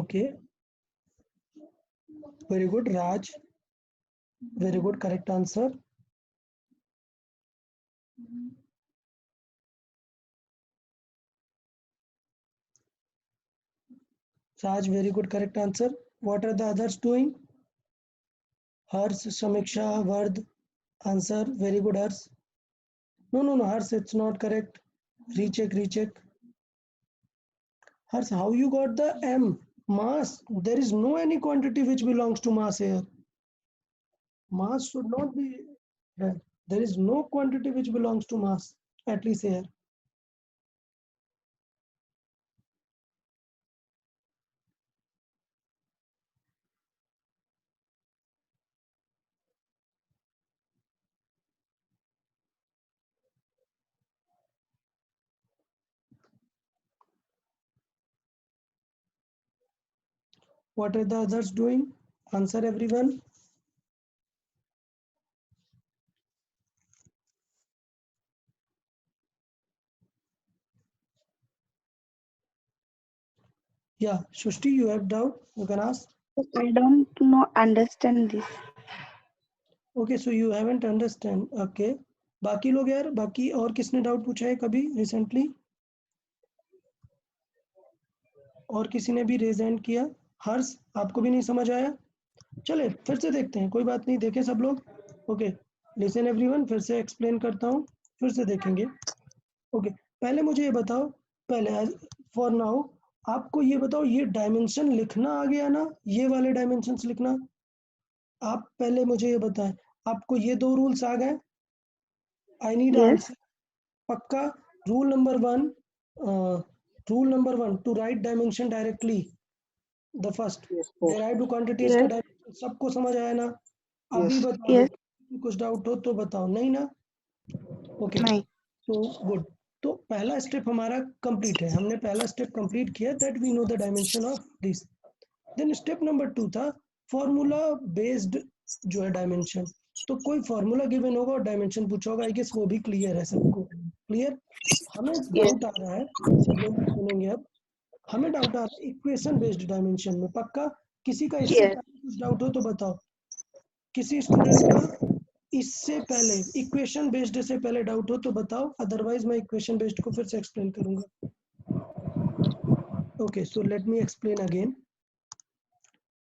Okay, very good, Raj, very good, correct answer. Raj, very good, correct answer. What are the others doing? Hers, Samiksha, Vard, answer, very good, Hers. No, Hers, it's not correct. Recheck. Hers, how you got the m? Mass, there is no any quantity which belongs to mass here. Mass should not be there. There is no quantity which belongs to mass, at least here. What are the others doing? Answer everyone. Yeah, Shushti, you have doubt? You can ask. I don't understand this. Okay, so you haven't understand. Okay. बाकी लोग यार, बाकी और किसने डाउट पूछा है कभी रिसेंटली? और किसी ने भी रेज हैंड किया? हर्ष, आपको भी नहीं समझ आया? चले फिर से देखते हैं, कोई बात नहीं, देखें सब लोग। ओके, लिसन एवरीवन, फिर से एक्सप्लेन करता हूँ, फिर से देखेंगे। ओके, पहले मुझे ये बताओ, पहले फॉर नाउ आपको ये बताओ, ये डायमेंशन लिखना आ गया ना, ये वाले डायमेंशंस लिखना? आप पहले मुझे ये बताएं, आपको ये दो रूल्स आ गए? I need answer. पक्का? Rule number one to write dimension directly, the first derived quantities का डायमेंशन सबको समझ आया ना? अभी बताओ, Yes. कुछ डाउट हो तो बताओ, नहीं ना? ओके, नहीं। तो गुड। तो पहला स्टेप हमारा कंप्लीट है, हमने पहला स्टेप कंप्लीट किया, that we know the dimension of this. Then step number 2 था फॉर्मूला बेस्ड जो है डायमेंशन। तो कोई फॉर्मूला गिवन होगा और डायमेंशन पूछा होगा, आई गेस वो भी क्लियर है सबको? क्लियर? हमें डाउट आ रहा है, सब लोग सुनेंगे अब, हमें डाउट आ रहा है इक्वेशन बेस्ड डायमेंशन में। पक्का? किसी का इससे पहले कुछ डाउट हो तो बताओ, किसी स्टूडेंट का इससे पहले इक्वेशन बेस्ड से पहले डाउट हो तो बताओ, अदरवाइज मैं इक्वेशन बेस्ड को फिर से एक्सप्लेन करूंगा। Okay, so let me explain again.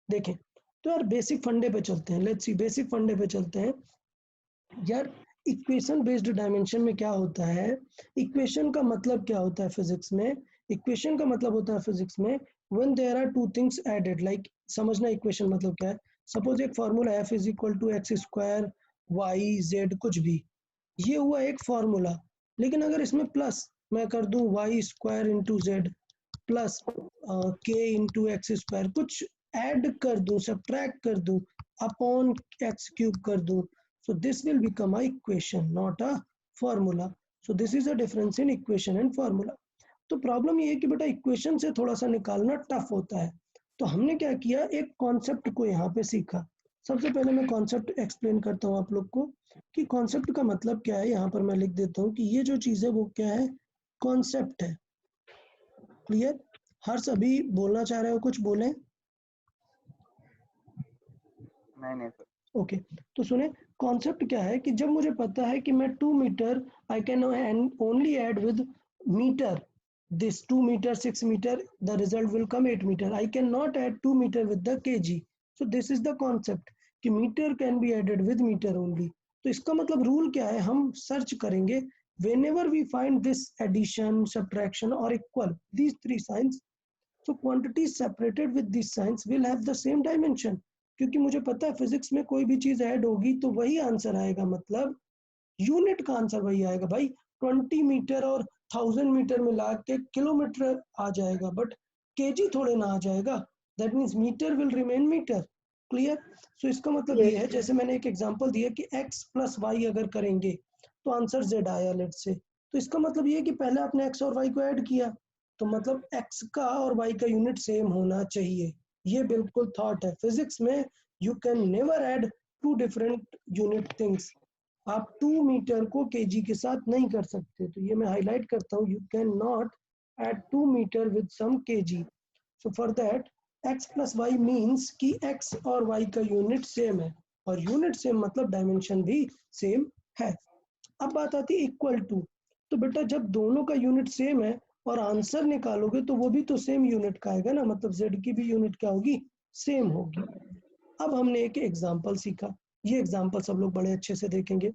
देखें तो यार बेसिक फंडे पे चलते हैं, लेट्स सी बेसिक फंडे पे चलते हैं यार। इक्वेशन बेस्ड डायमेंशन में क्या होता है, इक्वेशन का मतलब क्या होता है फिजिक्स में? इक्वेशन का मतलब होता है फिजिक्स में when there are two things added, like समझना इक्वेशन मतलब क्या है। सपोज एक formula F is equal to x square y z कुछ भी, ये हुआ एक फॉर्मूला, लेकिन अगर इसमें प्लस मैं कर दूं y square into z plus K into x square, कुछ ऐड कर दूं, सब्ट्रैक्ट कर दूं, अपॉन एक्स क्यूब कर दूं, so this will become a equation, not a formula. So this is a difference in equation and formula. तो प्रॉब्लम ये है कि बेटा इक्वेशन से थोड़ा सा निकालना टफ होता है, तो हमने क्या किया, एक कॉन्सेप्ट को यहाँ पे सीखा। सबसे पहले मैं कॉन्सेप्ट एक्सप्लेन करता हूँ आप लोग को कि कॉन्सेप्ट का मतलब क्या है। यहाँ पर मैं लिख देता हूँ कि ये जो चीज़ है वो क्या है, कॉन्सेप्ट है। क्लियर? हर सभी बोलना चाह रहे हो, कुछ बोलें? नहीं सर। ओके, तो सुने कॉन्सेप्ट क्या है कि जब मुझे पता है कि मैं 2 meter I can only add with meter, this 2 meter 6 meter, the result will come 8 meter. I cannot add 2 meter with the kg. So this is the concept कि meter can be added with meter only. तो इसका मतलब रूल क्या है, हम सर्च करेंगे whenever we find this addition, subtraction or equal, these three signs, so quantities separated with these signs will have the same dimension. क्योंकि मुझे पता है फिजिक्स में कोई भी चीज ऐड होगी तो वही आंसर आएगा, मतलब यूनिट का आंसर वही आएगा भाई। 20 मीटर और 1000 मीटर मिला के किलोमीटर आ जाएगा, बट केजी थोड़े ना आ जाएगा। That means metre will remain metre. Clear? So इसका मतलब ये है, जैसे मैंने एक एग्जांपल दिया कि x प्लस वाई अगर करेंगे तो आंसर z आया लेट से, तो इसका मतलब ये है कि पहले आपने x और y को ऐड किया, तो मतलब x का और y का यूनिट सेम होना चाहिए। ये बिल्कुल थॉट है फिजिक्स में, you can never add two different unit things. आप 2 मीटर को केजी के साथ नहीं कर सकते, तो ये मैं हाईलाइट करता हूँ, you can not add 2 metre with some kg. So for that x plus y means कि x और y का यूनिट सेम है, और यूनिट सेम मतलब डायमेंशन भी सेम है। अब बात आती है इक्वल टू, तो बेटा जब दोनों का यूनिट सेम है और आंसर निकालोगे तो वो भी तो सेम यूनिट का आएगा ना, मतलब z की भी यूनिट क्या होगी, सेम होगी। अब हमने एक एग्जांपल सीखा, ये एग्जांपल सब लोग बड़े अच्छे से देखेंगे।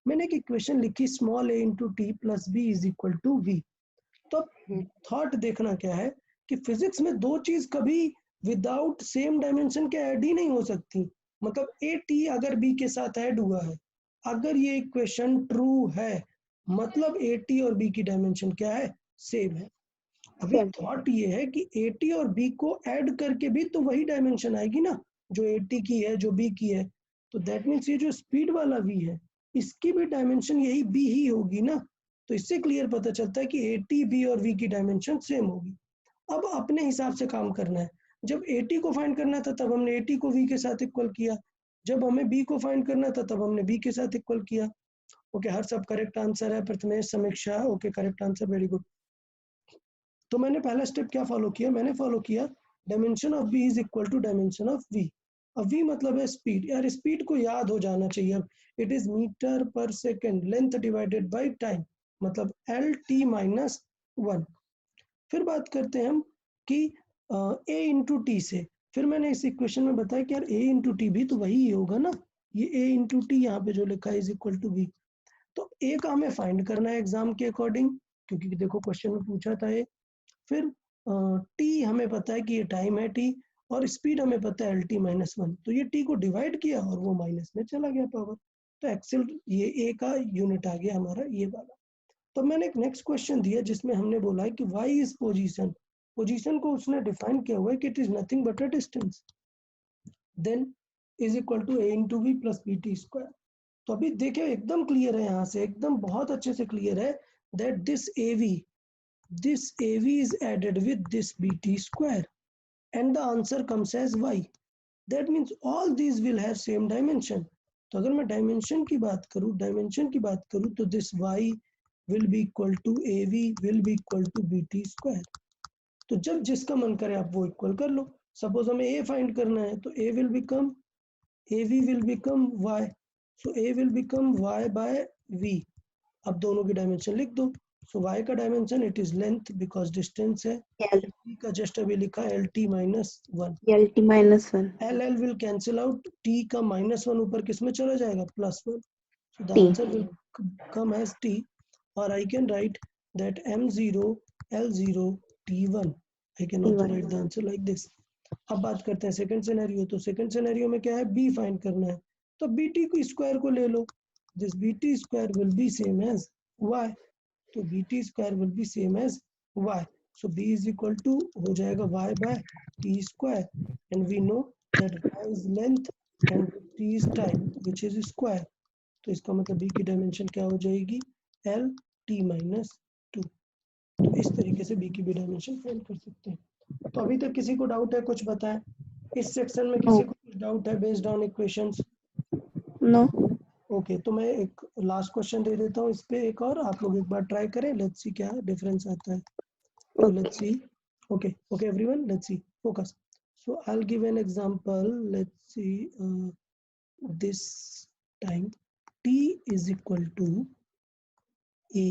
मैंने एक इक्वेशन लिखी small a into T plus B is equal to V. तो थॉट देखना क्या है कि फिजिक्स में दो चीज कभी विदाउट सेम डायमेंशन के ऐड ही नहीं हो सकती। मतलब ए टी अगर बी के साथ ऐड हुआ है, अगर ये इक्वेशन ट्रू है, मतलब ए टी और बी की डायमेंशन क्या है, सेम है। अभी थॉट ये है कि ए टी और बी को ऐड करके भी तो वही डायमेंशन आएगी ना, जो ए टी की है, जो बी की है। तो दैट मीन्स ये जो स्पीड वाला वी है, इसकी भी डायमेंशन यही बी ही होगी ना। तो इससे क्लियर पता चलता है कि ए टी बी और वी की डायमेंशन सेम होगी। अब अपने हिसाब से काम करना है। जब ए टी को फाइंड करना था तब हमने ए टी को वी के साथ इक्वल किया, जब हमें बी को फाइंड करना था तब हमने बी के साथ इक्वल किया। ओके, हर सब करेक्ट आंसर है, प्रथमेश, समीक्षा, okay correct answer, very good. तो मैंने पहला स्टेप क्या फॉलो किया, मैंने फॉलो किया dimension of B is equal to dimension of V. अब वी मतलब है स्पीड, यार स्पीड को याद हो जाना चाहिए। अब इट इज मीटर पर second, length divided by time, मतलब एल टी माइनस 1। फिर बात करते हैं हम कि ए इंटू टी से, फिर मैंने इस इक्वेशन में बताया कि यार ए इंटू टी भी तो वही होगा ना, ये ए इंटू टी यहाँ पे जो लिखा है इज इक्वल टू वी। तो ए का हमें फाइंड करना है एग्जाम के अकॉर्डिंग, क्योंकि देखो क्वेश्चन में पूछा था ये। फिर टी हमें पता है कि ये टाइम है टी, और स्पीड हमें पता है एल टी माइनस 1, तो ये टी को डिवाइड किया और वो माइनस में चला गया पावर, तो एक्सेल ये ए का यूनिट आ गया हमारा ये वाला। तो मैंने एक नेक्स्ट क्वेश्चन दिया जिसमें हमने बोला है कि y इज पोजीशन, पोजीशन को उसने डिफाइन किया हुआ है कि it is nothing but a distance, then is equal to a into V plus B T square. तो अभी देखिए एकदम क्लियर है, यहाँ से एकदम बहुत अच्छे से क्लियर है that this AV is added with this BT square and the answer comes as y. That means all these will have same dimension. तो अगर मैं डायमेंशन की बात करूँ तो this y will be equal to AV will be equal to BT square. तो जब जिसका मन करे आप वो इक्वल कर लो। सपोज हमें a फाइंड करना है तो AV will become y, so A will become y by v। अब दोनों की डायमेंशन लिख दो। सो y का dimension it is length because distance है, L, t का जस्ट अभी लिखा LT -1, LT -1, LL will cancel out, t का -1 ऊपर किस में चला जाएगा +1, so the T. Answer will come as t, और I can write that M0 L0 T1। I can also write the answer like this. अब बात करते हैं सेकंड सिनेरियो। तो सेकंड सिनेरियो में क्या है, b फाइंड करना है, तो BT को स्क्वायर को ले लो, this BT square will be same as y, तो BT square will be same as y, so b is equal to हो जाएगा y by t square, and we know that y is length and t is time which is square. तो इसका मतलब b की डायमेंशन क्या हो जाएगी, LT -2। तो इस तरीके से b की भी डायमेंशन फाइंड कर सकते हैं। तो अभी तक किसी को डाउट है, कुछ बताएं इस सेक्शन में, किसी को कुछ डाउट है based on equations? No. Okay, तो मैं एक लास्ट क्वेश्चन दे देता हूँ इस पे एक और, आप लोग एक बार ट्राई करें, लेट्स सी क्या डिफरेंस आता है। तो let's see, okay everyone, let's see, focus. So I will give an example, let's see this time t is equal to a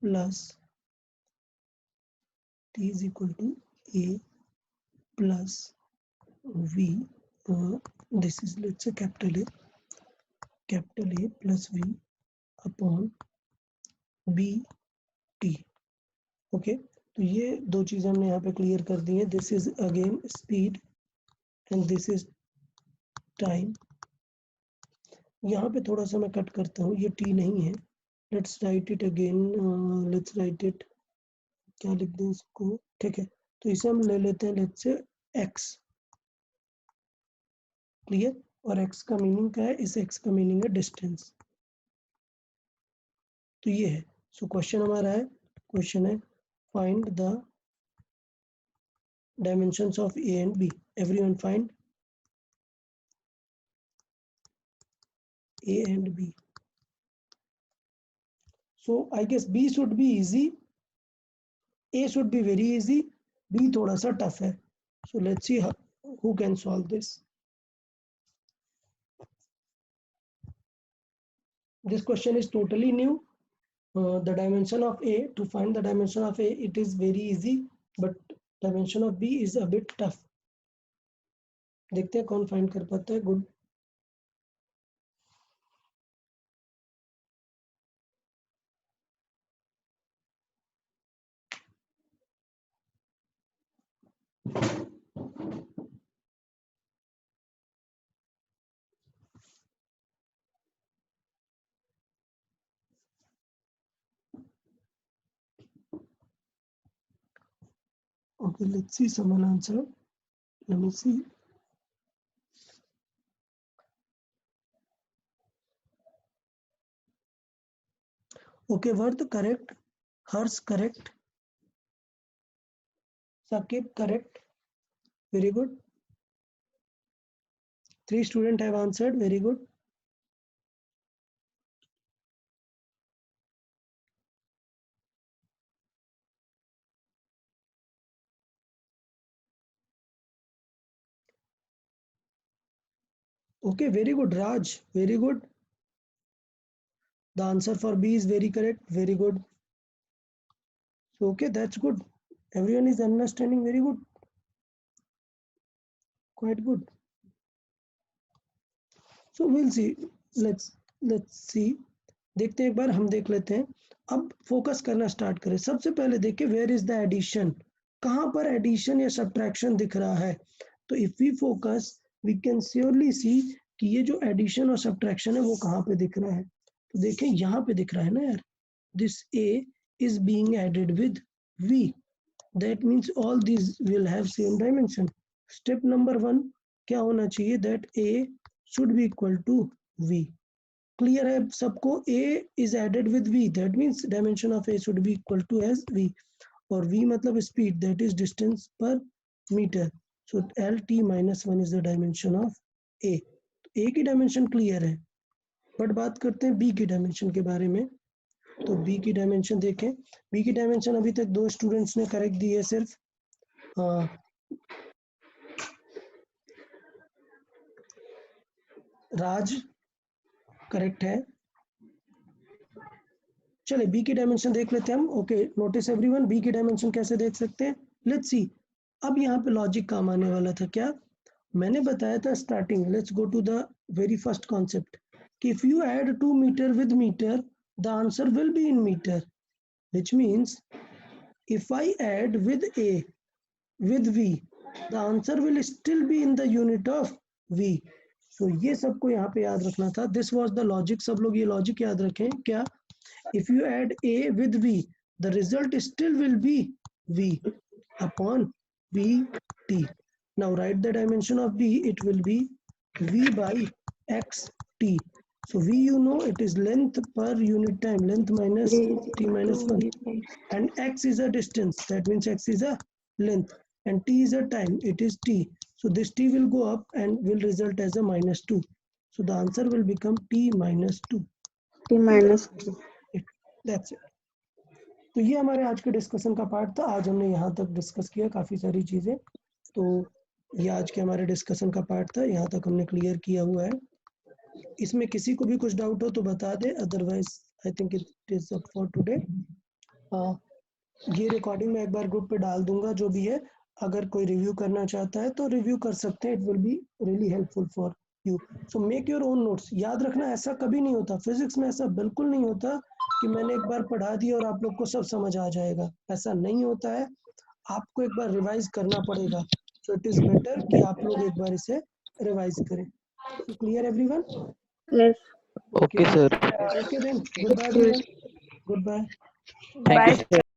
plus t is equal to a plus v, this is let's say capital A plus v upon b t। Okay, तो ये दो चीजें हमने यहाँ पे क्लियर कर दी हैं। This is again speed and this is time. यहाँ पे थोड़ा सा मैं कट करता हूँ, ये t नहीं है, let's write it again, let's write it, क्या लिख दें इसको, ठीक है, तो इसे हम ले लेते हैं लेट्स से x, क्लियर, और x का मीनिंग क्या है, इस x का मीनिंग है डिस्टेंस। तो ये है, सो क्वेश्चन हमारा है, क्वेश्चन है find the dimensions of a and b। Everyone find a and b। so I guess b should be easy, a should be very easy, b थोड़ा सा टफ है। so let's see who can solve this। this question is totally new, the dimension of a, to find the dimension of a it is very easy, but dimension of b is a bit tough। देखते हैं कौन फाइंड कर पाता है। Good, okay, let's see someone answer, let me see। okay, Vardh correct, Hers correct, Sakib correct, very good, 3 students have answered, very good। okay, very good Raj, very good, the answer for B is very correct, very good। so okay, that's good, everyone is understanding, very good, quite good। so we'll see, let's see, देखते हैं एक बार, हम देख लेते हैं। अब फोकस करना स्टार्ट करें। सबसे पहले देखिए वेयर इज द एडिशन, कहाँ पर एडिशन या सब्ट्रैक्शन दिख रहा है। तो if we focus we can surely see कि ये जो एडिशन और सब्ट्रैक्शन है वो कहाँ पे दिख रहा है। तो देखिए यहाँ पे दिख रहा है ना यार, this A is being added with V. That means all these will have same dimension. Step number 1 क्या होना चाहिए? That A should be equal to V. Clear है सबको? A is added with V. That means dimension of A should be equal to as V. और V मतलब speed, that is distance per meter. So LT minus 1 is the dimension of A. A की dimension clear है. बट बात करते हैं B की dimension के बारे में. तो B की डायमेंशन देखें. B की डायमेंशन अभी तक 2 स्टूडेंट्स ने करेक्ट दी है सिर्फ. राज करेक्ट है. चले B की डायमेंशन देख लेते हैं हम. ओके, नोटिस एवरीवन, B की डायमेंशन कैसे देख सकते हैं? Let's see. अब यहाँ पे लॉजिक काम आने वाला था. क्या मैंने बताया था starting? Let's go to the very first concept कि if you add 2 metre with metre, the answer will be in meter, which means if I add with A with V, the answer will still be in the unit of V. So ये सबको यहाँ पे याद रखना था. This was the logic. सब लोग ये logic याद रखें. क्या? If you add A with V, the result still will be V upon VT. Now write the dimension of B. It will be V by XT. So V, you know, it is length per unit time, length minus T minus 1, and X is a distance, that means X is a length, and T is a time, it is T. So this T will go up and will result as a minus 2. So the answer will become T minus 2. T minus 2. That's it. तो ये हमारे आज के डिस्कशन का पार्ट था. आज हमने यहाँ तक डिस्कस किया काफ़ी सारी चीज़ें. तो ये आज के हमारे डिस्कशन का पार्ट था. यहाँ तक हमने क्लियर किया हुआ है. इसमें किसी को भी कुछ डाउट हो तो बता दे, otherwise I think it is up for today. ये रिकॉर्डिंग मैं एक बार ग्रुप पे डाल दूंगा. जो भी है, अगर कोई रिव्यू करना चाहता है तो रिव्यू कर सकते हैं. It will be really helpful for you. So make your own notes. याद रखना, ऐसा कभी नहीं होता फिजिक्स में, ऐसा बिल्कुल नहीं होता कि मैंने एक बार पढ़ा दिया और आप लोग को सब समझ आ जाएगा. ऐसा नहीं होता है. आपको एक बार रिवाइज करना पड़ेगा. सो इट इज बेटर कि आप लोग एक बार इसे रिवाइज करें. So clear everyone? Yes. Okay, sir. Okay then. Goodbye everyone. Goodbye. Thank you, sir.